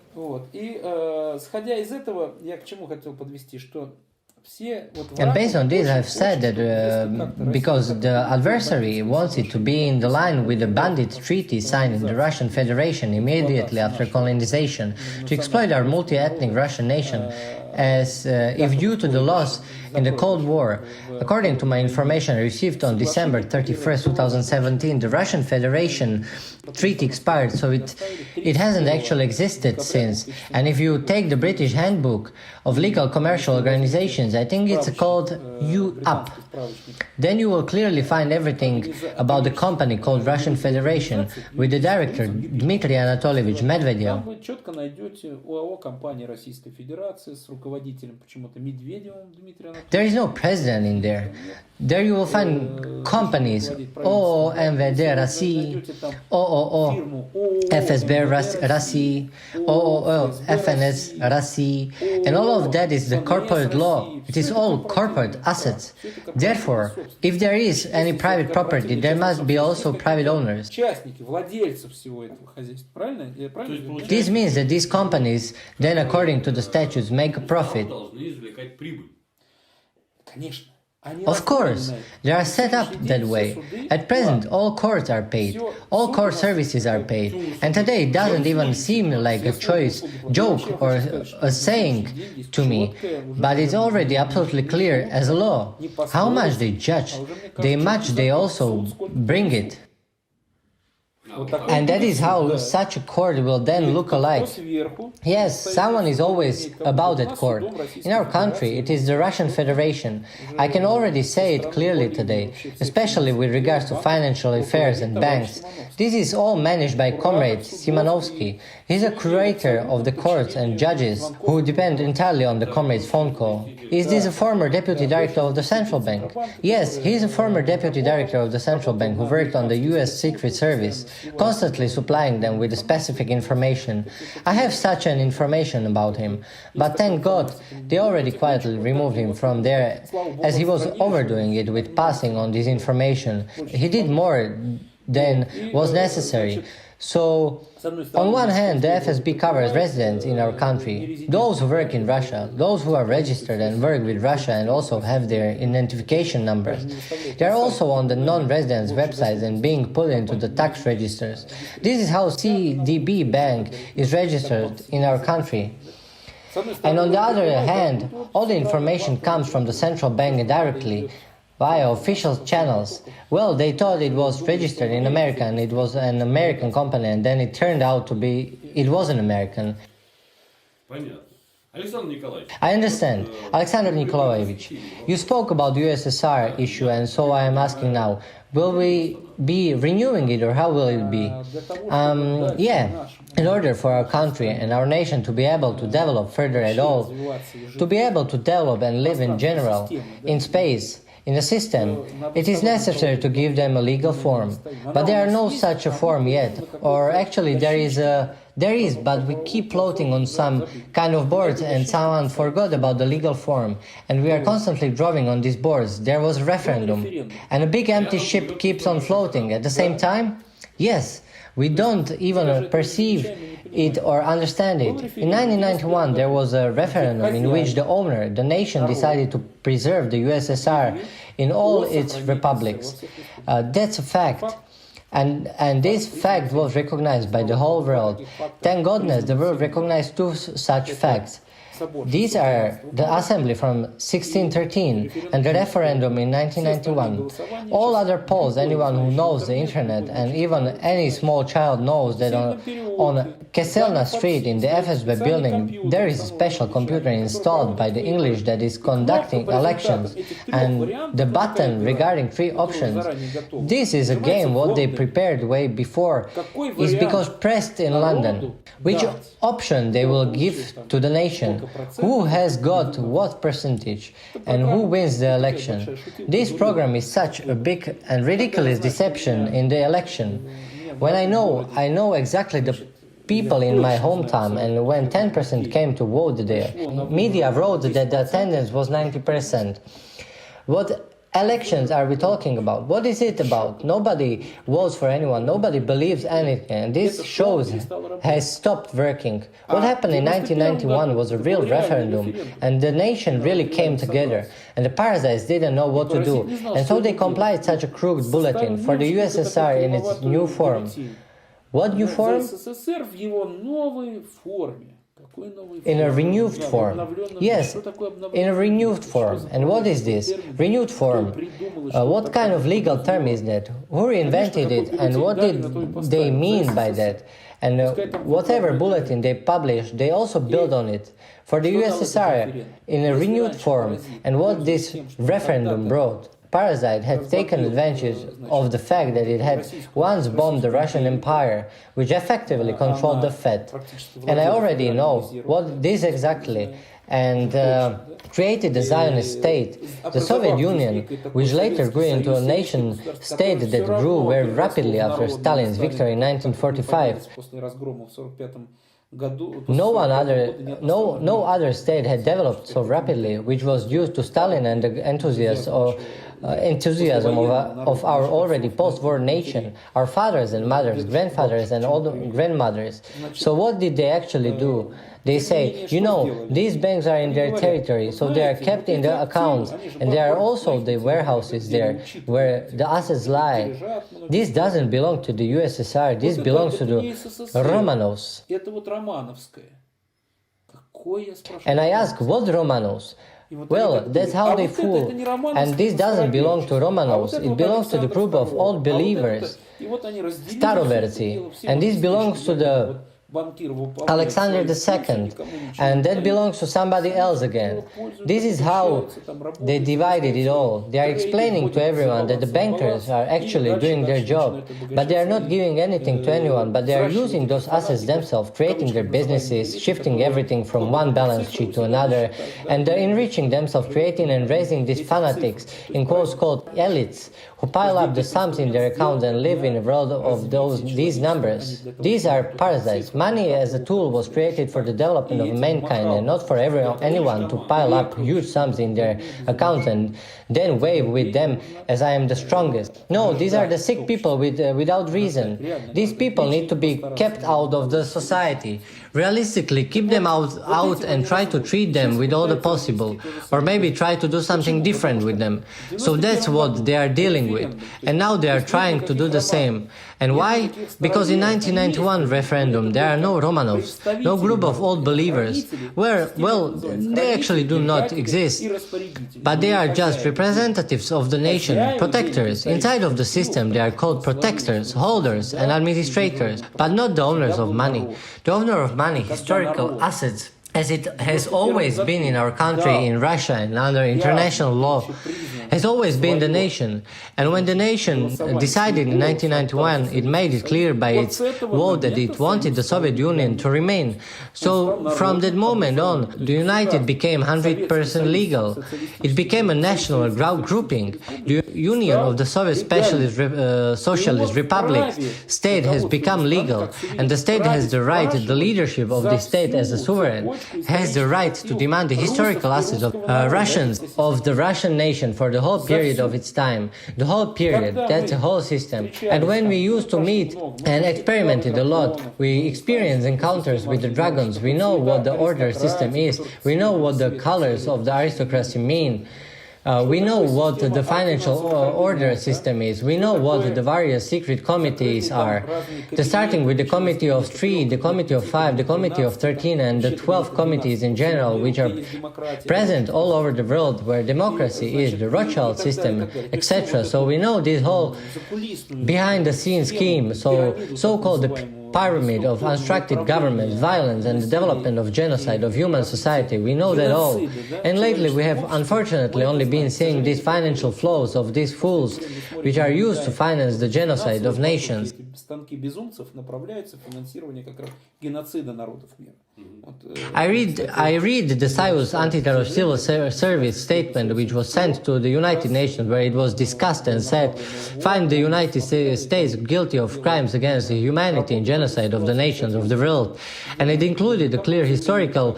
And based on this, I've said that because the adversary wants it to be in the line with the bandit treaty signed in the Russian Federation immediately after colonization, to exploit our multi-ethnic Russian nation, as if due to the loss in the Cold War, according to my information received on December 31st, 2017, the Russian Federation treaty expired, so it hasn't actually existed since. And if you take the British Handbook of Legal Commercial Organizations, I think it's called UAP, then you will clearly find everything about the company called Russian Federation with the director Dmitry Anatolievich Medvedev. Вы четко найдете ОАО компании Российской Федерации с руководителем почему-то Медведевым Дмитрием Анатольевичем. There is no president in there. There you will find companies OO MVD России, OOO FSB России, OOO FNS России, and all of that is the corporate law. It is all corporate assets. Therefore, if there is any private property, there must be also private owners. Участники, владельцы всего этого хозяйства. Правильно? Я правильно говорю? This means that these companies then, according to the statutes, make a profit. Должны извлекать прибыль. Конечно. Of course, they are set up that way. At present, all courts are paid, all court services are paid, and today it doesn't even seem like a joke or a saying to me, but it's already absolutely clear as a law. How much they judge, they also bring it. And that is how such a court will then look alike. Yes, someone is always about that court. In our country, it is the Russian Federation. I can already say it clearly today, especially with regards to financial affairs and banks. This is all managed by comrade Simonovsky. He's a curator of the courts and judges who depend entirely on the comrade's phone call. Is this a former deputy director of the central bank? Yes, he is a former deputy director of the central bank who worked on the US Secret Service, constantly supplying them with specific information. I have such an information about him, but thank God they already quietly removed him from there, as he was overdoing it with passing on this information. He did more than was necessary. So, on one hand, the FSB covers residents in our country, those who work in Russia, those who are registered and work with Russia and also have their identification numbers. They are also on the non-residents' websites and being put into the tax registers. This is how CDB Bank is registered in our country. And on the other hand, all the information comes from the central bank directly, via official channels. Well, they thought it was registered in America and it was an American company, and then it turned out to be, it wasn't American. Понятно. Александр Николаевич. I understand. Alexander Nikolaevich, you spoke about the USSR issue, and so I am asking now, will we be renewing it, or how will it be? Yeah, in order for our country and our nation to be able to develop further at all, to be able to develop and live in general, in space, in the system, it is necessary to give them a legal form. But there are no such a form yet, or actually there is, but we keep floating on some kind of boards and someone forgot about the legal form, and we are constantly drawing on these boards. There was a referendum, and a big empty ship keeps on floating. At the same time, yes, we don't even perceive it or understand it. In 1991, there was a referendum in which the owner, the nation, decided to preserve the USSR in all its republics. That's a fact. And this fact was recognized by the whole world. Thank goodness the world recognized two such facts. These are the assembly from 1613 and the referendum in 1991. All other polls, anyone who knows the internet, and even any small child knows that on Keselna Street in the FSB building there is a special computer installed by the English that is conducting elections, and the button regarding three options. This is a game what they prepared way before is because pressed in London. Which option they will give to the nation? Who has got what percentage and who wins the election? This program is such a big and ridiculous deception in the election. When I know exactly the people in my hometown, and when 10% came to vote there, media wrote that the attendance was 90%. What elections are we talking about? What is it about? Nobody votes for anyone, nobody believes anything, and this shows has stopped working. What happened in 1991 was a real referendum, and the nation really came together, and the parasites didn't know what to do, and so they complied such a crooked bulletin for the USSR in its new form. What new form? in a renewed form. Yes, in a renewed form. And what is this? Renewed form. What kind of legal term is that? Who invented it and what did they mean by that? And whatever bulletin they publish, they also build on it. For the USSR, in a renewed form, and what this referendum brought, Parasite had taken advantage of the fact that it had once bombed the Russian Empire, which effectively controlled the Fed. And I already know what this exactly, and created the Zionist state, the Soviet Union, which later grew into a nation state that grew very rapidly after Stalin's victory in 1945. No other state had developed so rapidly, which was due to Stalin and the enthusiasm of our already post-war nation, our fathers and mothers, grandfathers and old grandmothers. So what did they actually do? They say, you know, these banks are in their territory, so they are kept in their accounts, and there are also the warehouses there, where the assets lie. This doesn't belong to the USSR, this belongs to the Romanovs. And I ask, what Romanovs? Well, that's how they fool. And this doesn't belong to Romanovs, it belongs to the group of old believers, Staroverci, and this belongs to the Alexander II, and that belongs to somebody else again. This is how they divided it all. They are explaining to everyone that the bankers are actually doing their job, but they are not giving anything to anyone, but they are using those assets themselves, creating their businesses, shifting everything from one balance sheet to another, and they're enriching themselves, creating and raising these fanatics, in quotes called elites, who pile up the sums in their accounts and live in a world of these numbers. These are parasites. Money as a tool was created for the development of mankind and not for anyone to pile up huge sums in their accounts and then wave with them as I am the strongest. No, these are the sick people without reason. These people need to be kept out of the society. Realistically, keep them out and try to treat them with all the possible, or maybe try to do something different with them. So that's what they are dealing with. And now they are trying to do the same. And why? Because in 1991 referendum there are no Romanovs, no group of old believers, well, they actually do not exist, but they are just representatives of the nation, protectors. Inside of the system they are called protectors, holders and administrators, but not the owners of money. The owner of money, historical assets, as it has always been in our country, in Russia and under international law, has always been the nation. And when the nation decided in 1991, it made it clear by its vote that it wanted the Soviet Union to remain. So from that moment on, the United became 100% legal. It became a national grouping. The Union of the Soviet Socialist Republics state has become legal, and the state has the right, the leadership of the state as a sovereign, has the right to demand the historical assets of Russians, of the Russian nation for the whole period of its time. The whole period, that's the whole system. And when we used to meet and experimented a lot, we experienced encounters with the dragons, we know what the order system is, we know what the colors of the aristocracy mean. We know what the financial order system is. We know what the various secret committees are. Starting with the Committee of 3, the Committee of 5, the Committee of 13, and the 12 committees in general, which are present all over the world where democracy is, the Rothschild system, etc. So we know this whole behind-the-scenes scheme, so-called the pyramid of unstructured government, violence, and the development of genocide of human society. We know that all. And lately we have unfortunately only been seeing these financial flows of these fools, which are used to finance the genocide of nations. I read the Cyrus Anti-Terror Civil Service statement which was sent to the United Nations, where it was discussed and said, find the United States guilty of crimes against humanity and genocide of the nations of the world. And it included a clear historical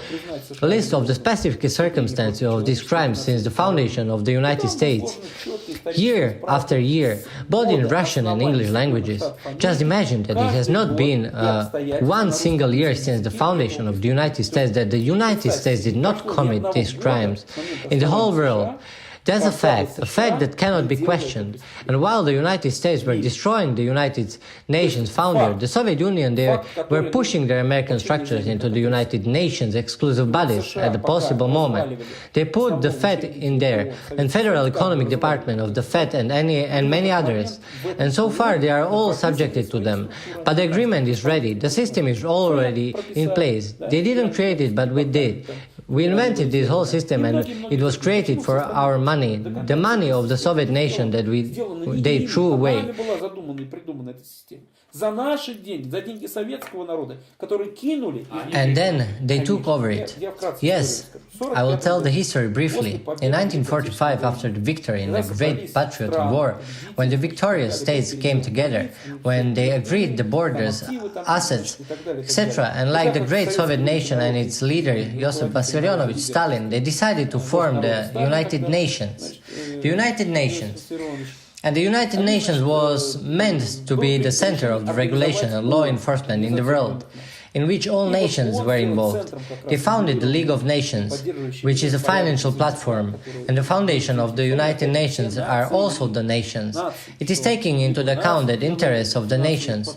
list of the specific circumstances of these crimes since the foundation of the United States. Year after year, both in Russian and English languages. Just imagine that it has not been one single year since the foundation of the United States that the United States did not commit these crimes. In the whole world, That's a fact that cannot be questioned. And while the United States were destroying the United Nations founder, the Soviet Union, they were pushing their American structures into the United Nations exclusive bodies at the possible moment. They put the Fed in there, and Federal Economic Department of the Fed and many others. And so far they are all subjected to them. But the agreement is ready. The system is already in place. They didn't create it, but we did. We invented this whole system, and it was created for our money, the money of the Soviet nation that they threw away. And then they took over it. Yes, I will tell the history briefly. In 1945, after the victory in the Great Patriotic War, when the victorious states came together, when they agreed the borders, assets, etc., and like the great Soviet nation and its leader, Joseph Vissarionovich Stalin, they decided to form the United Nations. The United Nations. And the United Nations was meant to be the center of the regulation and law enforcement in the world, in which all nations were involved. They founded the League of Nations, which is a financial platform, and the foundation of the United Nations are also the nations. It is taking into account the interests of the nations.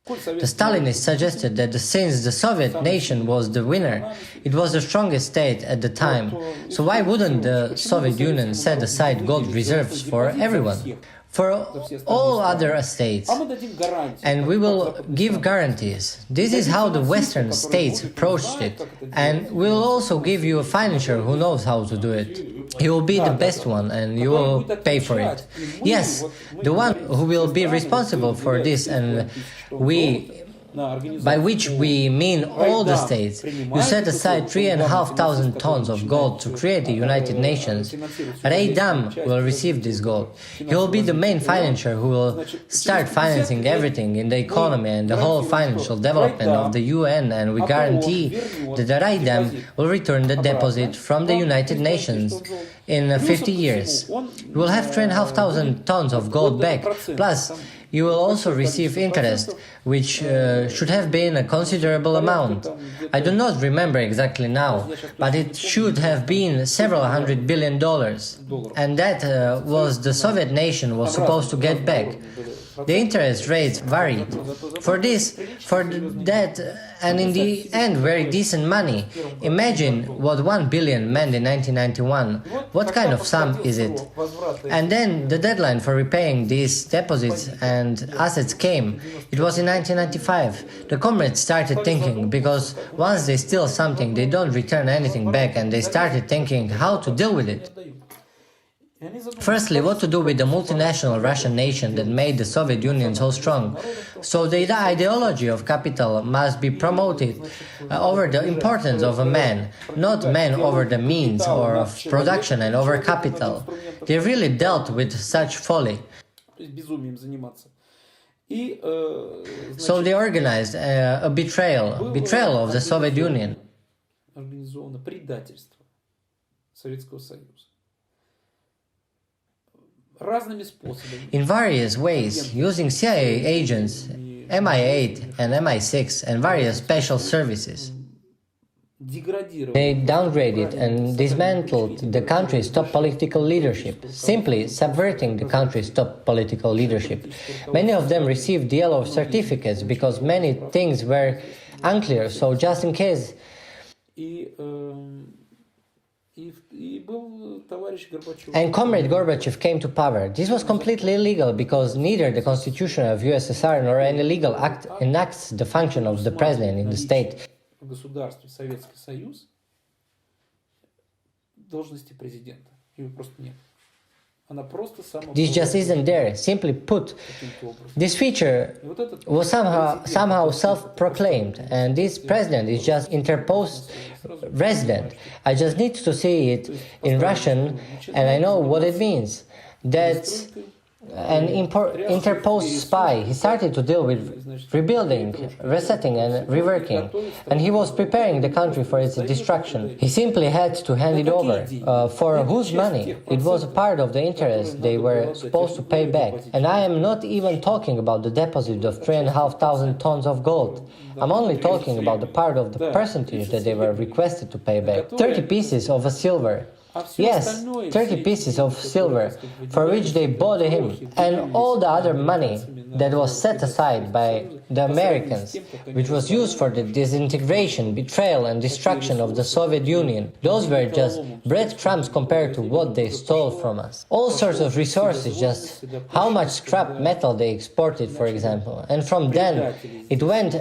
The Stalinists suggested that since the Soviet nation was the winner, it was the strongest state at the time, so why wouldn't the Soviet Union set aside gold reserves for everyone? For all other states, and we will give guarantees. This is how the Western states approached it, and we will also give you a financier who knows how to do it. He will be the best one, and you will pay for it. Yes, the one who will be responsible for this, and by which we mean all the states. You set aside 3,500 tons of gold to create the United Nations. Raidam will receive this gold. He will be the main financier who will start financing everything in the economy and the whole financial development of the UN, and we guarantee that the Raidam will return the deposit from the United Nations in 50 years. You will have 3,500 tons of gold back, plus you will also receive interest, which should have been a considerable amount. I do not remember exactly now, but it should have been several $100 billion. And that was the Soviet nation was supposed to get back. The interest rates varied. For that, and in the end, very decent money. Imagine what 1 billion meant in 1991. What kind of sum is it? And then the deadline for repaying these deposits and assets came. It was in 1995. The comrades started thinking, because once they steal something, they don't return anything back, and they started thinking how to deal with it. Firstly, what to do with the multinational Russian nation that made the Soviet Union so strong. So the ideology of capital must be promoted over the importance of a man, not man over the means or of production and over capital. They really dealt with such folly. So they organized a betrayal of the Soviet Union. In various ways, using CIA agents, MI8 and MI6 and various special services. They downgraded and dismantled the country's top political leadership, simply subverting the country's top political leadership. Many of them received yellow certificates because many things were unclear, so just in case. And Comrade Gorbachev came to power. This was completely illegal because neither the constitution of USSR nor any legal act enacts the function of the president in the state. This just isn't there. Simply put, this feature was somehow self-proclaimed, and this president is just interposed resident. I just need to see it in Russian, and I know what it means. That an interposed spy. He started to deal with rebuilding, resetting and reworking, and he was preparing the country for its destruction. He simply had to hand it over. For whose money? It was a part of the interest they were supposed to pay back. And I am not even talking about the deposit of 3,500 tons of gold. I'm only talking about the part of the percentage that they were requested to pay back. 30 pieces of silver. Yes, 30 pieces of silver, for which they bought him, and all the other money that was set aside by the Americans, which was used for the disintegration, betrayal and destruction of the Soviet Union. Those were just breadcrumbs compared to what they stole from us. All sorts of resources, just how much scrap metal they exported, for example, and from then it went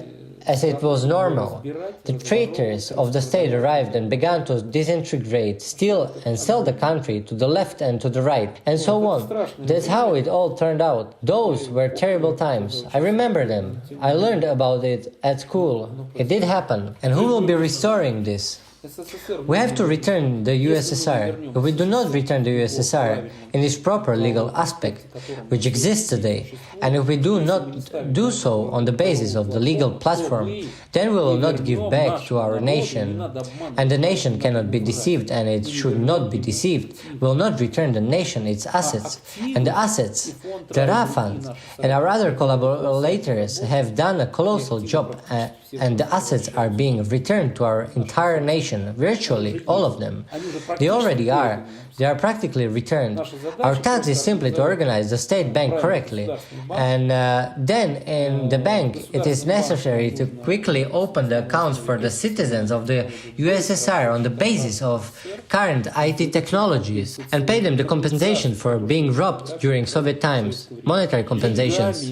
as it was normal. The traitors of the state arrived and began to disintegrate, steal and sell the country to the left and to the right, and so on. That's how it all turned out. Those were terrible times. I remember them. I learned about it at school. It did happen. And who will be restoring this? We have to return the USSR. If we do not return the USSR in its proper legal aspect, which exists today, and if we do not do so on the basis of the legal platform, then we will not give back to our nation, and the nation cannot be deceived, and it should not be deceived. We will not return the nation its assets, and the assets, the RA fund, and our other collaborators have done a colossal job, and the assets are being returned to our entire nation, virtually all of them. They already are. They are practically returned. Our task is simply to organize the state bank correctly, and then in the bank it is necessary to quickly open the accounts for the citizens of the USSR on the basis of current IT technologies, and pay them the compensation for being robbed during Soviet times, monetary compensations.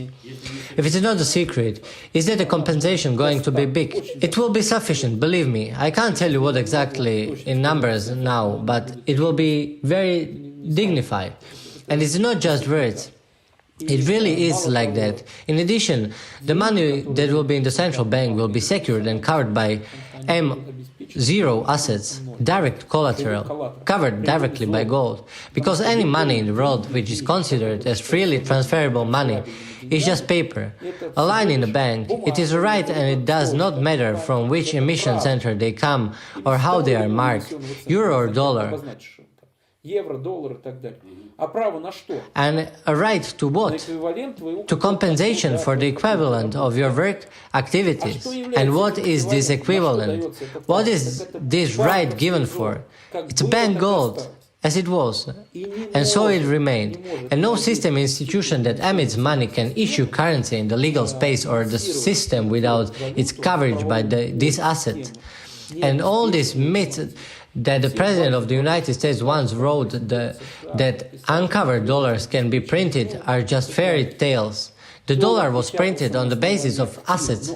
If it is not a secret, is that the compensation going to be big? It will be sufficient, believe me. I can't tell you what exactly in numbers now, but it will be very dignified. And it's not just words. It really is like that. In addition, the money that will be in the central bank will be secured and covered by M0 assets, direct collateral, covered directly by gold. Because any money in the world which is considered as freely transferable money is just paper, a line in the bank. It is a right, and it does not matter from which emission center they come or how they are marked, euro or dollar. And a right to what? To compensation for the equivalent of your work activities. And what is this equivalent? What is this right given for? It's bank gold, as it was, and so it remained. And no system institution that emits money can issue currency in the legal space or the system without its coverage by this asset. And all this myth that the President of the United States once wrote that uncovered dollars can be printed are just fairy tales. The dollar was printed on the basis of assets,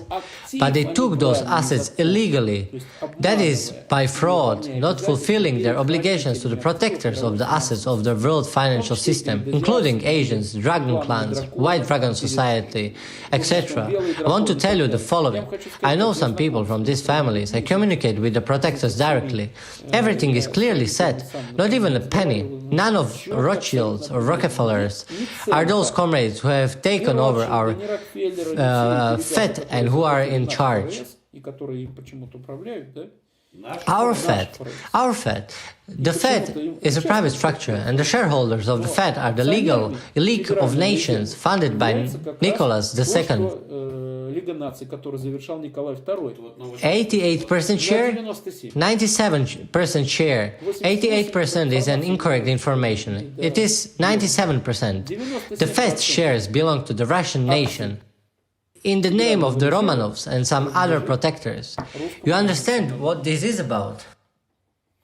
but they took those assets illegally. That is, by fraud, not fulfilling their obligations to the protectors of the assets of the world financial system, including Asians, dragon clans, white dragon society, etc. I want to tell you the following. I know some people from these families. I communicate with the protectors directly. Everything is clearly set, not even a penny. None of Rothschilds or Rockefellers are those comrades who have taken over our Fed and who are in charge. Our Fed. The Fed is a private structure, and the shareholders of the Fed are the legal elite of nations funded by Nicholas II. 88% share, 97% share. 88% is an incorrect information. It is 97%. The Fed shares belong to the Russian nation, in the name of the Romanovs and some other protectors. You understand what this is about?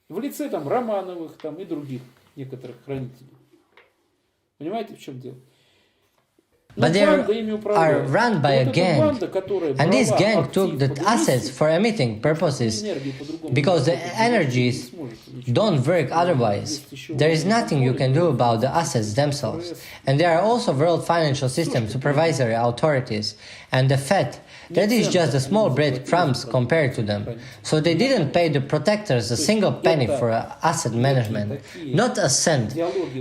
В лице там Романовых там и других некоторых хранителей. Понимаете, в чем дело? but they are run by a gang. And this gang took the assets for emitting purposes because the energies don't work otherwise. There is nothing you can do about the assets themselves. And there are also world financial system supervisory authorities and the Fed. That is just a small breadcrumbs compared to them. So they didn't pay the protectors a single penny for asset management, not a cent.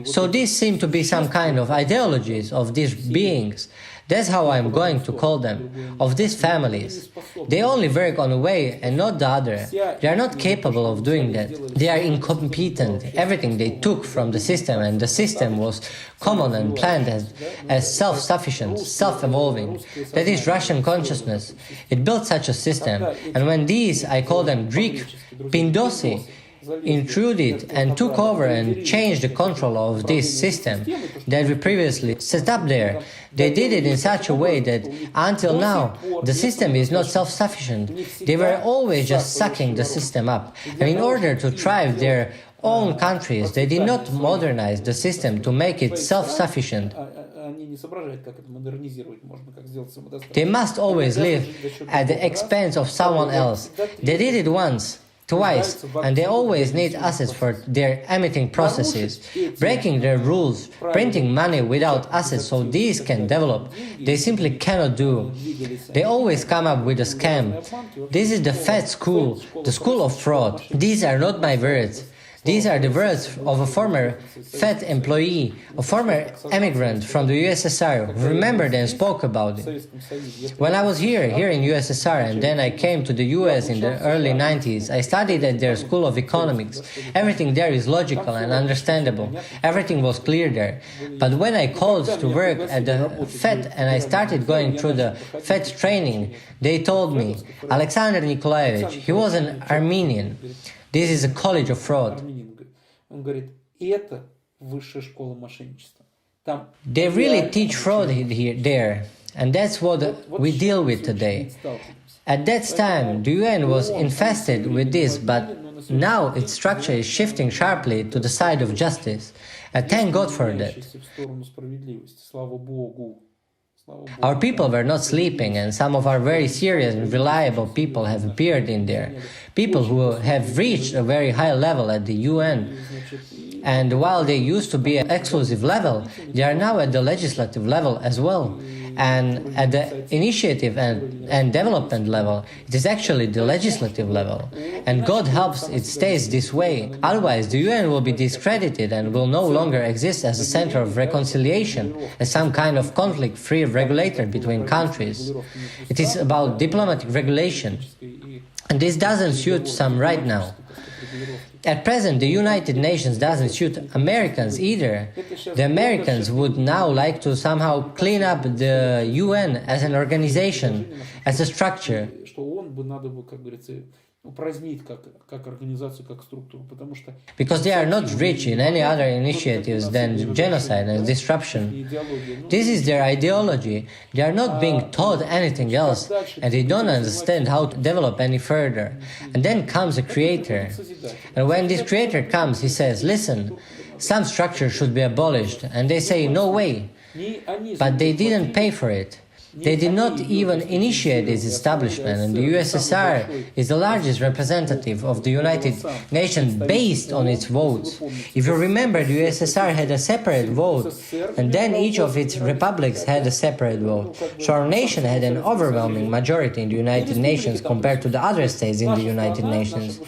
So these seem to be some kind of ideologies of these beings. That's how I'm going to call them, of these families. They only work on a way and not the other. They are not capable of doing that. They are incompetent. Everything they took from the system, and the system was common and planned as self-sufficient, self-evolving. That is Russian consciousness. It built such a system. And when these, I call them Greek Pindosi, intruded and took over and changed the control of this system that we previously set up there. They did it in such a way that until now the system is not self-sufficient. They were always just sucking the system up. And in order to thrive their own countries, they did not modernize the system to make it self-sufficient. They must always live at the expense of someone else. They did it once, twice, and they always need assets for their emitting processes, breaking their rules, printing money without assets so these can develop. They simply cannot do. They always come up with a scam. This is the Fed school, the school of fraud. These are not my words. These are the words of a former Fed employee, a former immigrant from the USSR who remembered and spoke about it. When I was here in USSR, and then I came to the US in the early 90s, I studied at their School of Economics. Everything there is logical and understandable. Everything was clear there. But when I called to work at the Fed and I started going through the Fed training, they told me, Alexander Nikolaevich, he was an Armenian. This is a college of fraud. They really teach fraud there, and that's what we deal with today. At that time, the UN was infested with this, but now its structure is shifting sharply to the side of justice. And thank God for that. Our people were not sleeping, and some of our very serious and reliable people have appeared in there. People who have reached a very high level at the UN. And while they used to be at exclusive level, they are now at the legislative level as well. And at the initiative and development level, it is actually the legislative level. And God helps it stays this way. Otherwise, the UN will be discredited and will no longer exist as a center of reconciliation, as some kind of conflict-free regulator between countries. It is about diplomatic regulation. And this doesn't suit some right now. At present, the United Nations doesn't suit Americans either. The Americans would now like to somehow clean up the UN as an organization, as a structure. Because they are not rich in any other initiatives than genocide and disruption. This is their ideology. They are not being taught anything else, and they don't understand how to develop any further. And then comes a creator. And when this creator comes, he says, listen, some structure should be abolished. And they say, no way. But they didn't pay for it. They did not even initiate its establishment, and the USSR is the largest representative of the United Nations based on its votes. If you remember, the USSR had a separate vote, and then each of its republics had a separate vote. So our nation had an overwhelming majority in the United Nations compared to the other states in the United Nations.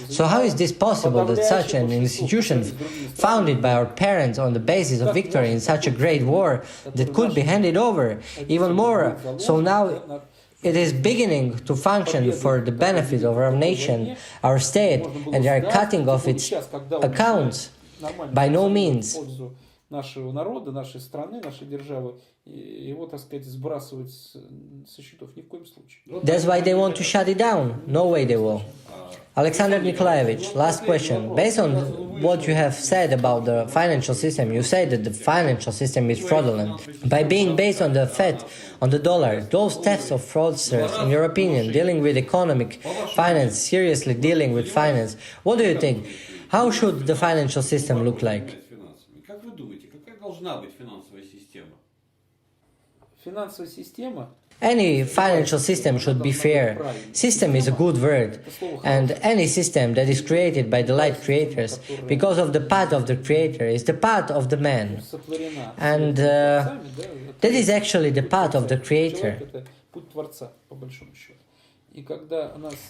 So how is this possible that such an institution founded by our parents on the basis of victory in such a great war that could be handed over even more? So now it is beginning to function for the benefit of our nation, our state, and they are cutting off its accounts. By no means. Нашего народа, нашей страны, нашей державы, его, так сказать, сбрасывать со счетов ни в коем случае. That's why they want to shut it down. No way they will. Alexander Nikolaevich, last question. Based on what you have said about the financial system, you say that the financial system is fraudulent. By being based on the Fed, on the dollar, those thefts of fraudsters, in your opinion, dealing with economic finance, seriously dealing with finance, what do you think? How should the financial system look like? Как вы думаете, какая должна быть финансовая система? Финансовая система. Any financial system should be fair. System is a good word. And any system that is created by the light creators, because of the path of the creator, is the path of the man. And that is actually the path of the creator.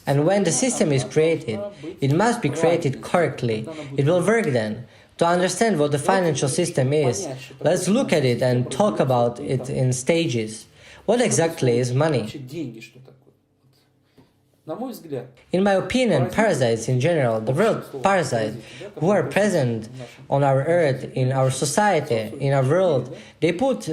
And when the system is created, it must be created correctly. It will work then. To understand what the financial system is, let's look at it and talk about it in stages. What exactly is money? In my opinion, parasites in general, the world parasites who are present on our earth, in our society, in our world, they put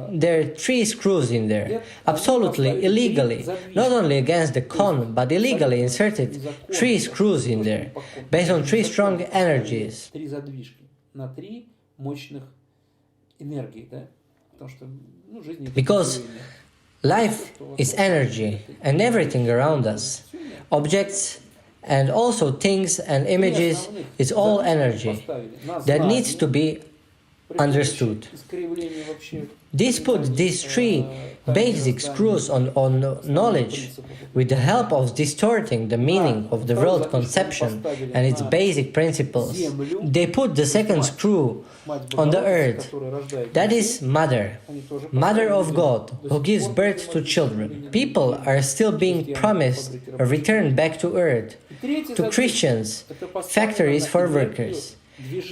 their 3 screws in there, absolutely illegally, not only against the con, but illegally inserted 3 screws in there, based on 3 strong energies. Because life is energy, and everything around us, objects and also things and images, is all energy that needs to be understood. This put these 3 basic screws on knowledge with the help of distorting the meaning of the world conception and its basic principles. They put the 2nd screw on the earth, that is Mother, Mother of God, who gives birth to children. People are still being promised a return back to earth. To Christians, factories for workers.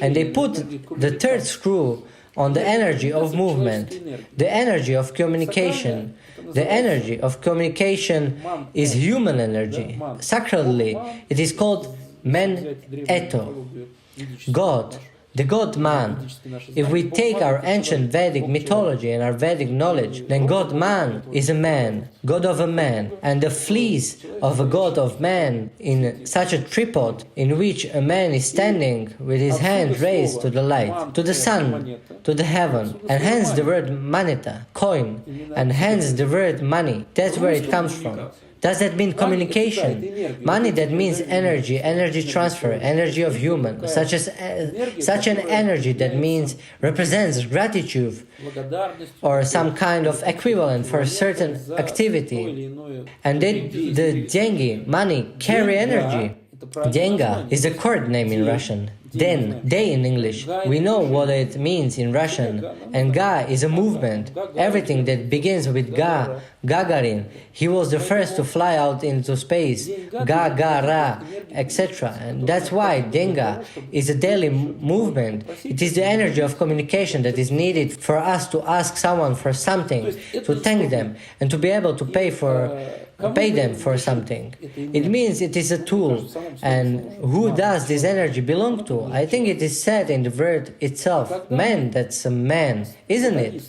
And they put the 3rd screw on the energy of movement, the energy of communication. The energy of communication is human energy. Sacredly, it is called men eto, God, the God-man. If we take our ancient Vedic mythology and our Vedic knowledge, then God-man is a man, God of a man, and the fleece of a God of man in such a tripod in which a man is standing with his hand raised to the light, to the sun, to the heaven, and hence the word maneta, coin, and hence the word money. That's where it comes from. Does that mean communication? Money, that means energy, energy transfer, energy of human, such an energy that means represents gratitude or some kind of equivalent for a certain activity. And the dengi, money, carry energy. Denga is a court name in Russian. Den, day in English. We know what it means in Russian. And Ga is a movement. Everything that begins with Ga, Gagarin. He was the first to fly out into space. Ga, Ga, Ra, etc. And that's why Denga is a daily movement. It is the energy of communication that is needed for us to ask someone for something, to thank them, and to be able to pay them for something. It means it is a tool. And who does this energy belong to? I think it is said in the word itself, man, that's a man, isn't it?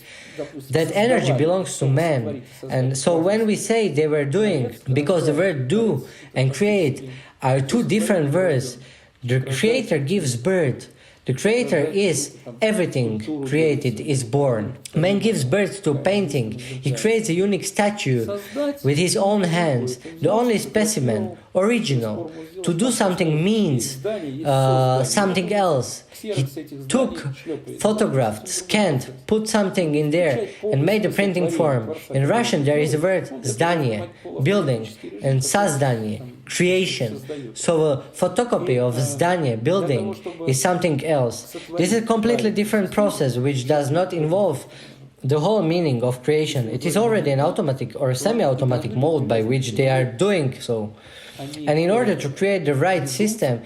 That energy belongs to man. And so when we say they were doing, because the word do and create are 2 different words, the creator gives birth. The creator is everything created is born. Man gives birth to a painting. He creates a unique statue with his own hands, the only specimen, original. To do something means something else. He took, photographed, scanned, put something in there and made a printing form. In Russian there is a word zdanie, building, and sazdanie, creation. So a photocopy of zdanie, building, is something else. This is a completely different process which does not involve the whole meaning of creation. It is already an automatic or semi-automatic mode by which they are doing so. And in order to create the right system,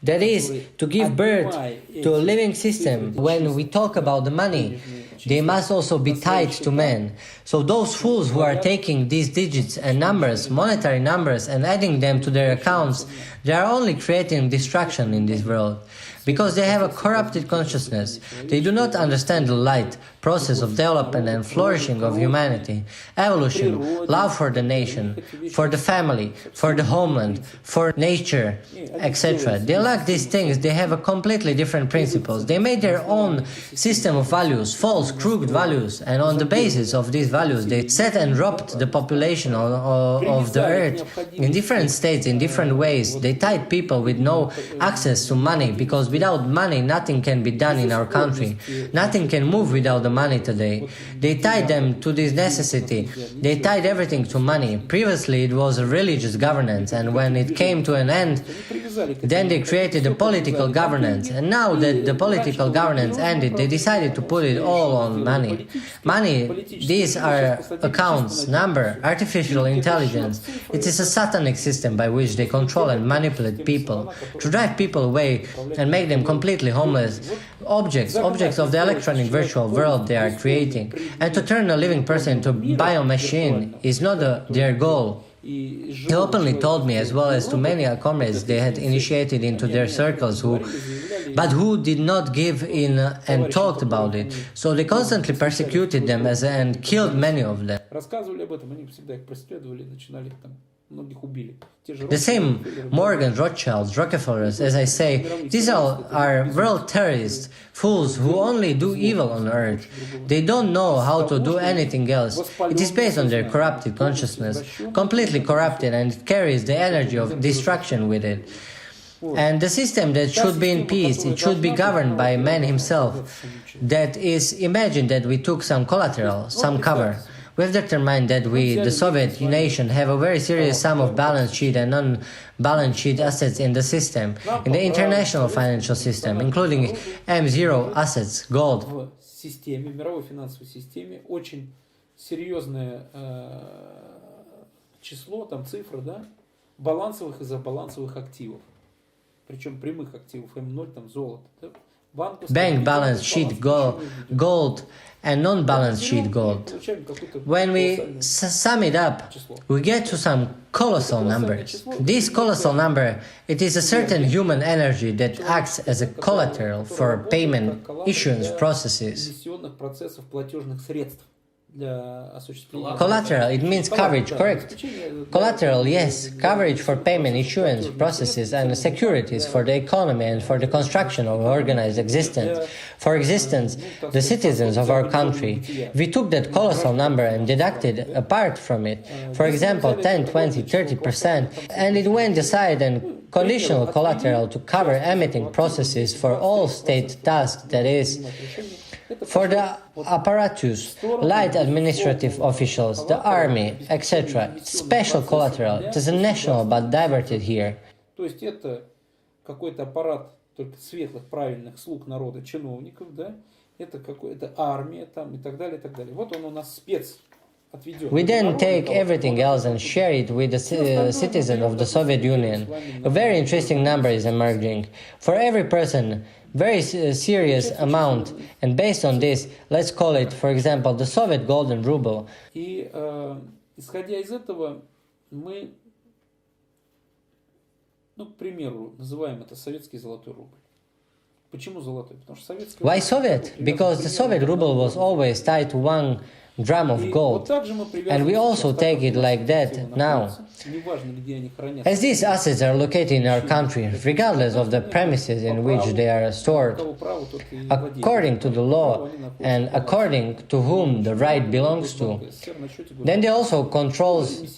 that is, to give birth to a living system, when we talk about the money, they must also be tied to man. So those fools who are taking these digits and numbers, monetary numbers, and adding them to their accounts, they are only creating destruction in this world. Because they have a corrupted consciousness. They do not understand the light process of development and flourishing of humanity, evolution, love for the nation, for the family, for the homeland, for nature, etc. They lack these things. They have a completely different principles. They made their own system of values, false, crooked values, and on the basis of these values, they set and dropped the population of the earth in different states, in different ways. They tied people with no access to money, because without money, nothing can be done in our country. Nothing can move without the money today. They tied them to this necessity. They tied everything to money. Previously, it was a religious governance, and when it came to an end, then they created a political governance. And now that the political governance ended, they decided to put it all on money. Money, these are accounts, number, artificial intelligence. It is a satanic system by which they control and manipulate people, to drive people away and make them completely homeless. Objects of the electronic virtual world they are creating. And to turn a living person into a biomachine is not their goal. They openly told me, as well as to many comrades they had initiated into their circles but who did not give in and talked about it. So they constantly persecuted them and killed many of them. The same Morgan, Rothschilds, Rockefellers, as I say, these all are world terrorists, fools who only do evil on earth. They don't know how to do anything else. It is based on their corrupted consciousness, completely corrupted, and it carries the energy of destruction with it. And the system that should be in peace, it should be governed by man himself. That is, imagine that we took some collateral, some cover. We have determined that we, the Soviet nation, have a very serious sum of balance sheet and non-balance sheet assets in the system, in the international financial system, including M0 assets, gold. В системе, мировой финансовой системе очень серьезное число, там цифры, да, балансовых и забалансовых активов. Причем прямых активов, М0, там золото. Да? Bank balance sheet gold and non-balance sheet gold. When we sum it up, we get to some colossal numbers. This colossal number, it is a certain human energy that acts as a collateral for payment issuance processes. Collateral, it means coverage, correct? Collateral, yes, coverage for payment issuance processes and securities for the economy and for the construction of organized existence. For existence, the citizens of our country. We took that colossal number and deducted a part from it, for example, 10, 20, 30%, and it went aside and conditional collateral to cover emitting processes for all state tasks, that is, for the apparatus, light administrative officials, the army, etc. Special collateral. It is a national, but diverted here. То есть это какой-то аппарат только светлых, правильных слуг народа, чиновников, да? Это армия там и так далее, и так далее. Вот он у нас спец. We then take everything else and share it with the citizen of the Soviet Union. A very interesting number is emerging. For every person, very serious amount, and based on this, let's call it, for example, the Soviet golden ruble. И исходя из этого, мы, ну, к примеру, называем это советский золотой рубль. Почему золотой? Потому что советский. Why Soviet? Because the Soviet ruble was always tied to one drum of gold, and we also take it like that now. As these assets are located in our country, regardless of the premises in which they are stored, according to the law and according to whom the right belongs to, then they also controls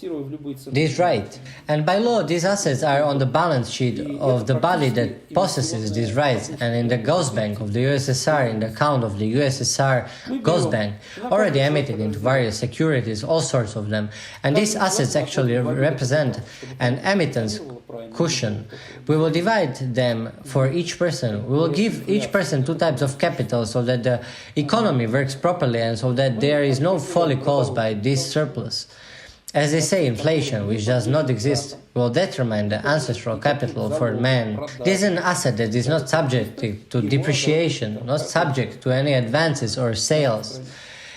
this right. And by law, these assets are on the balance sheet of the body that possesses these rights, and in the Ghost Bank of the USSR, in the account of the USSR Ghost Bank, already emitted into various securities, all sorts of them. And these assets actually represent an emittance cushion. We will divide them for each person. We will give each person two types of capital so that the economy works properly and so that there is no folly caused by this surplus. As they say, inflation, which does not exist, will determine the ancestral capital for man. This is an asset that is not subject to depreciation, not subject to any advances or sales.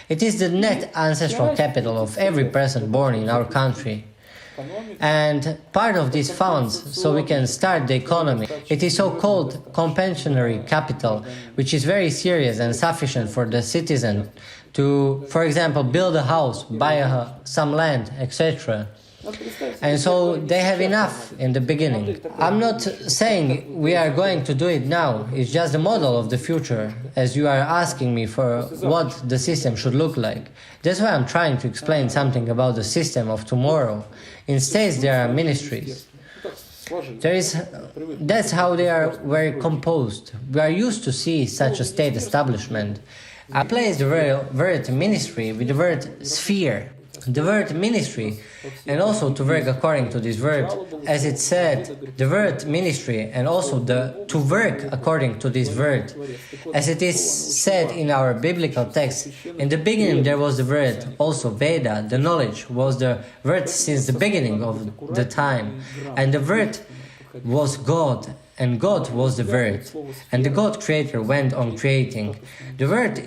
It is the net ancestral capital of every person born in our country. And part of these funds, so we can start the economy, it is so-called compensatory capital, which is very serious and sufficient for the citizen to, for example, build a house, buy some land, etc. And so they have enough in the beginning. I'm not saying we are going to do it now. It's just a model of the future, as you are asking me for what the system should look like. That's why I'm trying to explain something about the system of tomorrow. In states there are ministries. That's how they are very composed. We are used to see such a state establishment. I place the word ministry with the word sphere. The word ministry, and also to work according to this word, as it said, the word ministry, and also to work according to this word, as it is said in our biblical text. In the beginning there was the word, also Veda, the knowledge was the word since the beginning of the time, and the word was God, and God was the Word, and the God Creator went on creating. The Word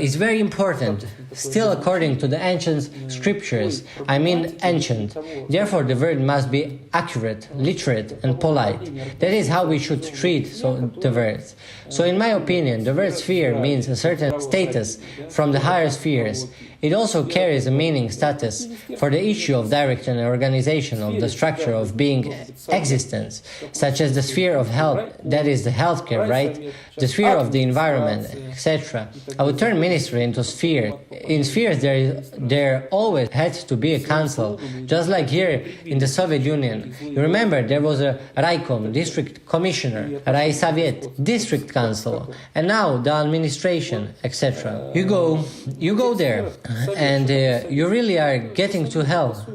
is very important, still according to the ancient scriptures, I mean ancient. Therefore the Word must be accurate, literate and polite. That is how we should treat the words. So in my opinion, the word sphere means a certain status from the higher spheres. It also carries a meaning status for the issue of direction and organization of the structure of being existence, such as the sphere of health, that is the healthcare, right? The sphere of the environment, etc. I would turn ministry into sphere. In spheres there always had to be a council, just like here in the Soviet Union. You remember there was a Raikom, district commissioner, Raisovet, district council, and now the administration, etc. You go there, and you really are getting to hell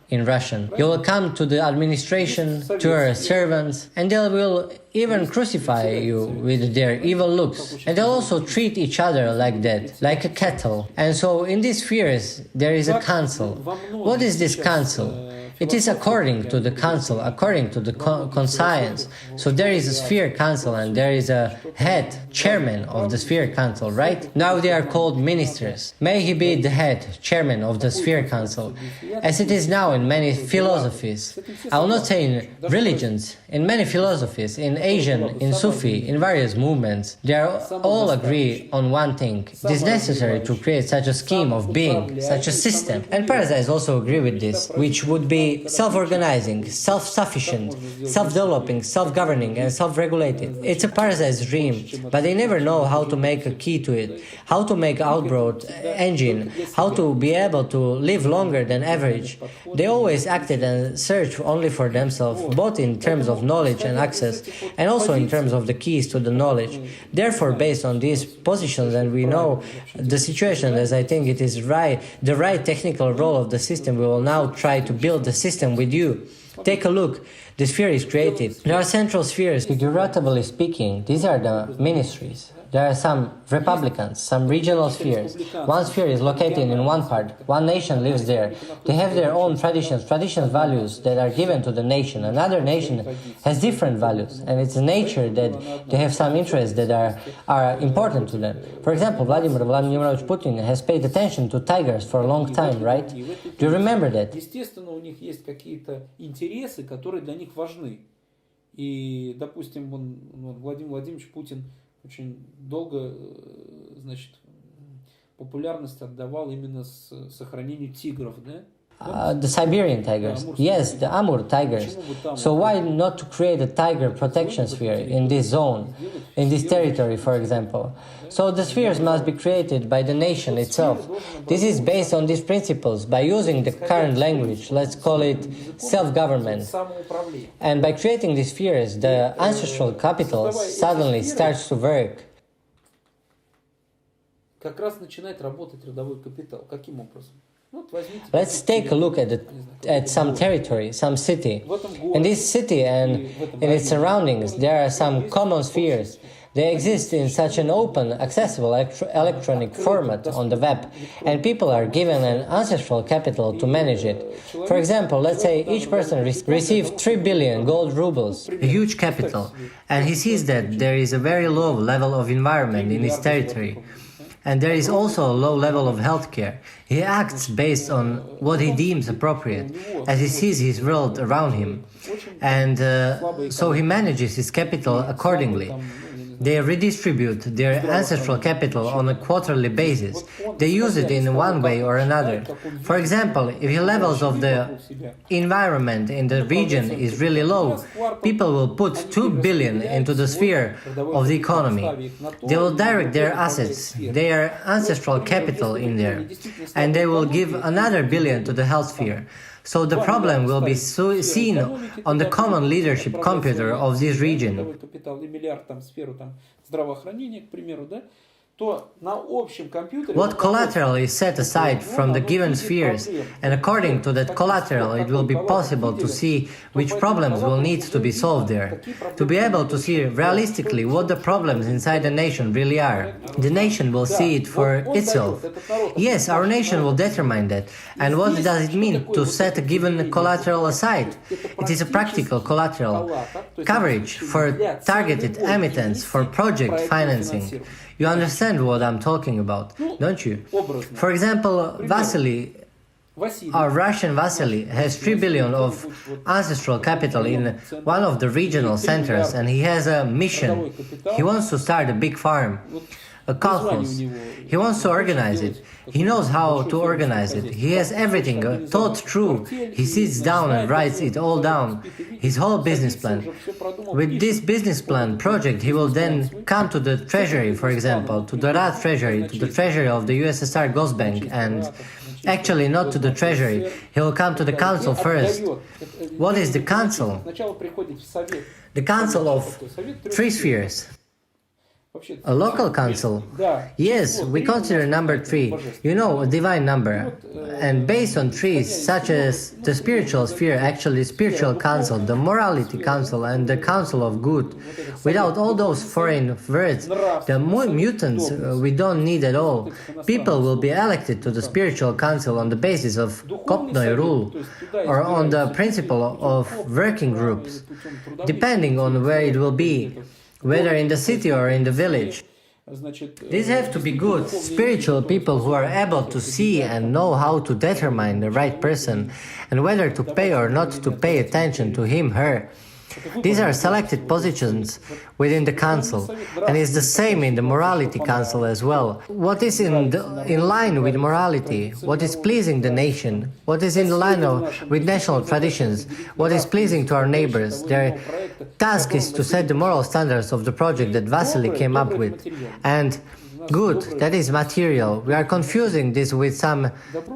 in Russian. You will come to the administration, to your servants, and they will even crucify you with their evil looks. And they'll also treat each other like that, like a cattle. And so in these spheres there is a council. What is this council? It is according to the council, according to the conscience. So there is a sphere council and there is a head, chairman of the sphere council, right? Now they are called ministers. May he be the head, chairman of the sphere council, as it is now in many philosophies. I will not say in religions, in many philosophies, in Asian, in Sufi, in various movements, they all agree on one thing. It is necessary to create such a scheme of being, such a system. And parasites also agree with this, which would be self-organizing, self-sufficient, self-developing, self-governing and self-regulated. It's a parasite's dream, but they never know how to make a key to it, how to make outgrowth engine, how to be able to live longer than average. They always acted and searched only for themselves, both in terms of knowledge and access, and also in terms of the keys to the knowledge. Therefore, based on these positions, and we know the situation as I think it is right, the right technical role of the system, we will now try to build the system with you. Take a look. The sphere is created. There are central spheres. Figuratively speaking, these are the ministries. There are some republicans, some regional spheres. One sphere is located in one part. One nation lives there. They have their own traditions, values that are given to the nation. Another nation has different values, and it's nature that they have some interests that are important to them. For example, Vladimir Vladimirovich Putin has paid attention to tigers for a long time, right? Do you remember that? Естественно, у них есть какие-то интересы, которые для них важны. И, допустим, Владимир Владимирович Путин очень долго, значит, популярность отдавал именно сохранению тигров, да? The Siberian tigers. Yes, the Amur tigers. So why not to create a tiger protection sphere in this zone, in this territory, for example? So the spheres must be created by the nation itself. This is based on these principles by using the current language, let's call it self-government. And by creating these spheres, the ancestral capital suddenly starts to work. Как раз начинает работать родовой капитал. Каким образом? Let's take a look at some territory, some city. In this city and in its surroundings, there are some common spheres. They exist in such an open, accessible electronic format on the web, and people are given an ancestral capital to manage it. For example, let's say each person receives 3 billion gold rubles, a huge capital, and he sees that there is a very low level of environment in his territory. And there is also a low level of healthcare. He acts based on what he deems appropriate, as he sees his world around him. And so he manages his capital accordingly. They redistribute their ancestral capital on a quarterly basis. They use it in one way or another. For example, if the levels of the environment in the region is really low, people will put 2 billion into the sphere of the economy. They will direct their assets, their ancestral capital in there, and they will give another billion to the health sphere. So the problem will be seen on the common leadership computer of this region. What collateral is set aside from the given spheres, and according to that collateral it will be possible to see which problems will need to be solved there, to be able to see realistically what the problems inside the nation really are. The nation will see it for itself. Yes, our nation will determine that. And what does it mean to set a given collateral aside? It is a practical collateral, coverage for targeted emittents, for project financing. You understand what I'm talking about, don't you? For example, Vasily, our Russian Vasily, has 3 billion of ancestral capital in one of the regional centers, and he has a mission. He wants to start a big farm, a kolkhoz. He wants to organize it. He knows how to organize it. He has everything thought through. He sits down and writes it all down, his whole business plan. With this business plan project, he will then come to the treasury, for example, to the Rad treasury, to the treasury of the USSR Gosbank, and actually not to the treasury. He will come to the council first. What is the council? The council of 3 spheres. A local council? Yes, we consider number 3, you know, a divine number. And based on 3, such as the spiritual sphere, actually spiritual council, the morality council, and the council of good. Without all those foreign words, the mutants we don't need at all. People will be elected to the spiritual council on the basis of Kopnoy rule, or on the principle of working groups, depending on where it will be, whether in the city or in the village. These have to be good, spiritual people who are able to see and know how to determine the right person and whether to pay or not to pay attention to him, her. These are selected positions within the council, and it's the same in the morality council as well. What is in line with morality, what is pleasing the nation, what is in line with national traditions, what is pleasing to our neighbors. Their task is to set the moral standards of the project that Vasily came up with. And good, that is material. We are confusing this with some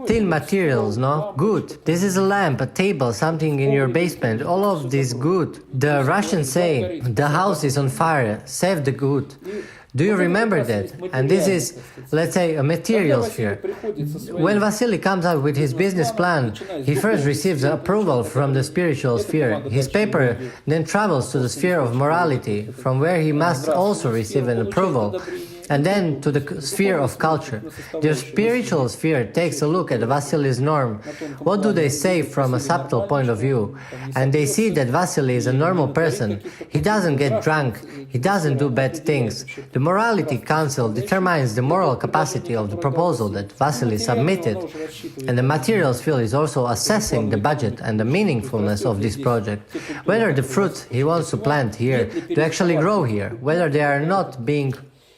thin materials, no? Good. This is a lamp, a table, something in your basement. All of this good. The Russians say, the house is on fire, save the good. Do you remember that? And this is, let's say, a material sphere. When Vasily comes out with his business plan, he first receives approval from the spiritual sphere. His paper then travels to the sphere of morality, from where he must also receive an approval, and then to the sphere of culture. The spiritual sphere takes a look at Vasily's norm. What do they say from a subtle point of view? And they see that Vasily is a normal person. He doesn't get drunk. He doesn't do bad things. The morality council determines the moral capacity of the proposal that Vasily submitted. And the materials field is also assessing the budget and the meaningfulness of this project. Whether the fruits he wants to plant here do actually grow here, whether they are not being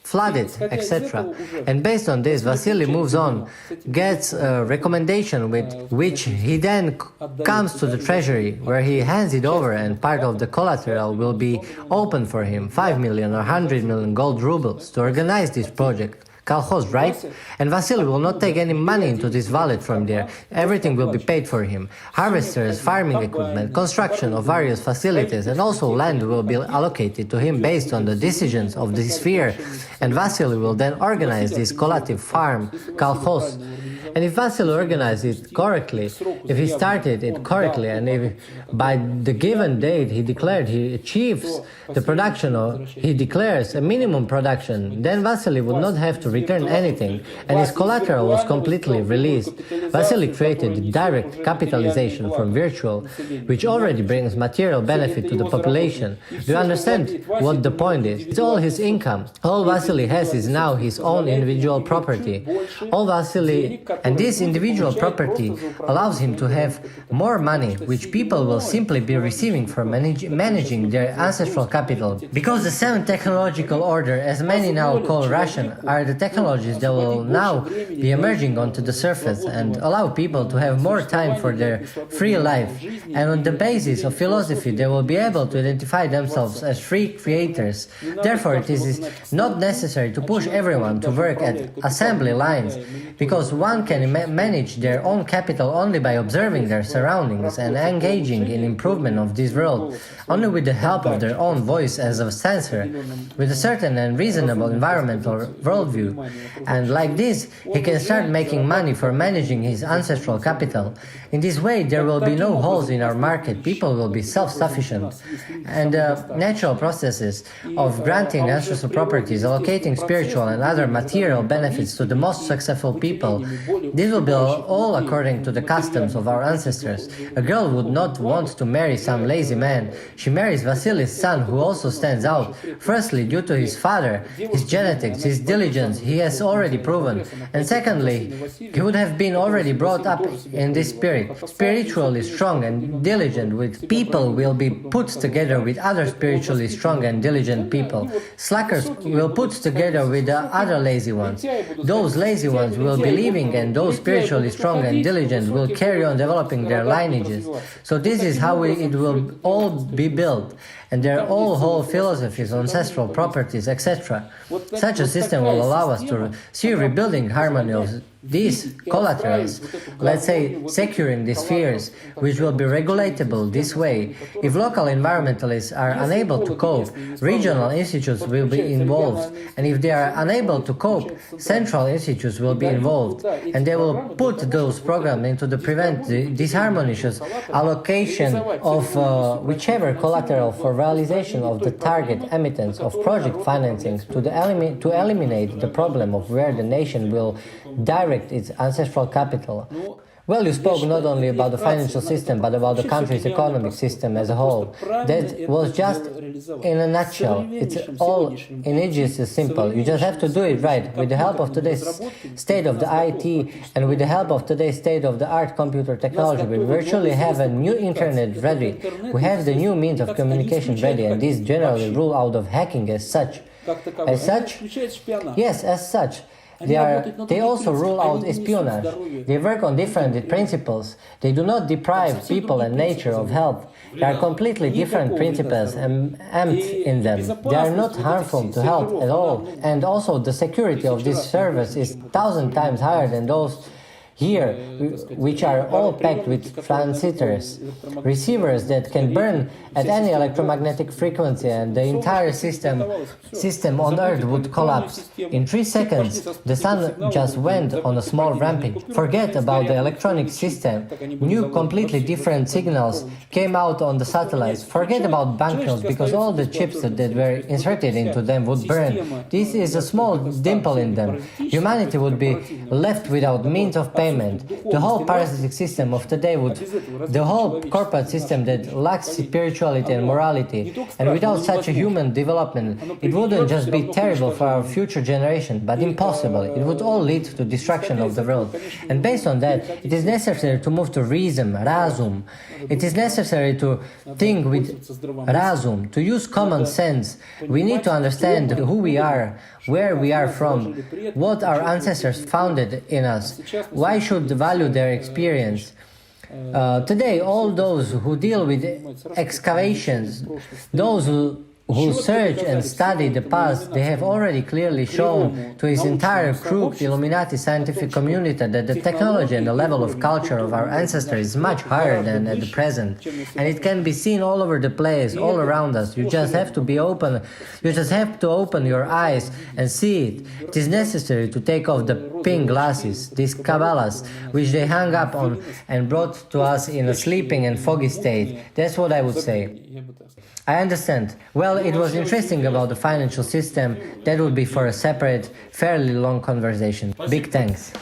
flooded, etc. And based on this, Vasily moves on, gets a recommendation with which he then comes to the treasury, where he hands it over, and part of the collateral will be open for him, 5 million or 100 million gold rubles, to organize this project. Kolkhoz, right? And Vasily will not take any money into this wallet from there. Everything will be paid for him. Harvesters, farming equipment, construction of various facilities, and also land will be allocated to him based on the decisions of the sphere. And Vasily will then organize this collective farm, Kolkhoz. And if Vasily organized it correctly, if he started it correctly, and if by the given date he declared he achieves the production, or he declares a minimum production, then Vasily would not have to return anything, and his collateral was completely released. Vasily created direct capitalization from virtual, which already brings material benefit to the population. Do you understand what the point is? It's all his income. All Vasily has is now his own individual property. All Vasily, and this individual property allows him to have more money, which people will simply be receiving for managing their ancestral capital. Because the 7th technological order, as many now call Russian, are the technologies that will now be emerging onto the surface and allow people to have more time for their free life. And on the basis of philosophy, they will be able to identify themselves as free creators. Therefore, it is not necessary to push everyone to work at assembly lines, because one can can manage their own capital only by observing their surroundings and engaging in improvement of this world, only with the help of their own voice as a censor, with a certain and reasonable environmental worldview. And like this, he can start making money for managing his ancestral capital. In this way, there will be no holes in our market, people will be self-sufficient. And natural processes of granting ancestral properties, allocating spiritual and other material benefits to the most successful people, this will be all according to the customs of our ancestors. A girl would not want to marry some lazy man. She marries Vasily's son, who also stands out, firstly due to his father, his genetics, his diligence, he has already proven, and secondly, he would have been already brought up in this spirit, spiritually strong and diligent, with people will be put together with other spiritually strong and diligent people. Slackers will put together with the other lazy ones. Those lazy ones will be leaving, and those spiritually strong and diligent will carry on developing their lineages. So this is how it will all be built, and their whole philosophies, ancestral properties, etc. Such a system will allow us to see rebuilding harmony of these collaterals, let's say securing these spheres, which will be regulatable this way. If local environmentalists are unable to cope, regional institutes will be involved, and if they are unable to cope, central institutes will be involved, and they will put those programs into the prevent the disharmonious allocation of whichever collateral for realization of the target emittance of project financing to eliminate the problem of where the nation will direct its ancestral capital. Well, you spoke not only about the financial system, but about the country's economic system as a whole. That was just in a nutshell. It's all in Egypt is simple. You just have to do it right. With the help of today's state of the IT and with the help of today's state-of-the-art computer technology, we virtually have a new internet ready. We have the new means of communication ready, and these generally rule out of hacking as such. As such? Yes, as such. They also rule out espionage. They work on different principles. They do not deprive people and nature of help. There are completely different principles embedded in them. They are not harmful to health at all. And also the security of this service is 1,000 times higher than those here, which are all packed with transistors, receivers that can burn at any electromagnetic frequency, and the entire system on Earth would collapse. In 3 seconds, the sun just went on a small ramping. Forget about the electronic system. New, completely different signals came out on the satellites. Forget about banknotes, because all the chips that were inserted into them would burn. This is a small dimple in them. Humanity would be left without means of payment. The whole parasitic system of today the whole corporate system that lacks spirituality and morality, and without such a human development, it wouldn't just be terrible for our future generation, but impossible. It would all lead to destruction of the world. And based on that, it is necessary to move to reason, razum. It is necessary to think with razum, to use common sense. We need to understand who we are, where we are from, what our ancestors founded in us, why should value their experience. Today, all those who deal with excavations, those who search and study the past, they have already clearly shown to his entire crooked Illuminati scientific community that the technology and the level of culture of our ancestors is much higher than at the present. And it can be seen all over the place, all around us. You just have to be open. You just have to open your eyes and see it. It is necessary to take off the pink glasses, these Kabbalahs, which they hung up on and brought to us in a sleeping and foggy state. That's what I would say. I understand. Well, it was interesting about the financial system. That would be for a separate, fairly long conversation. Big thanks.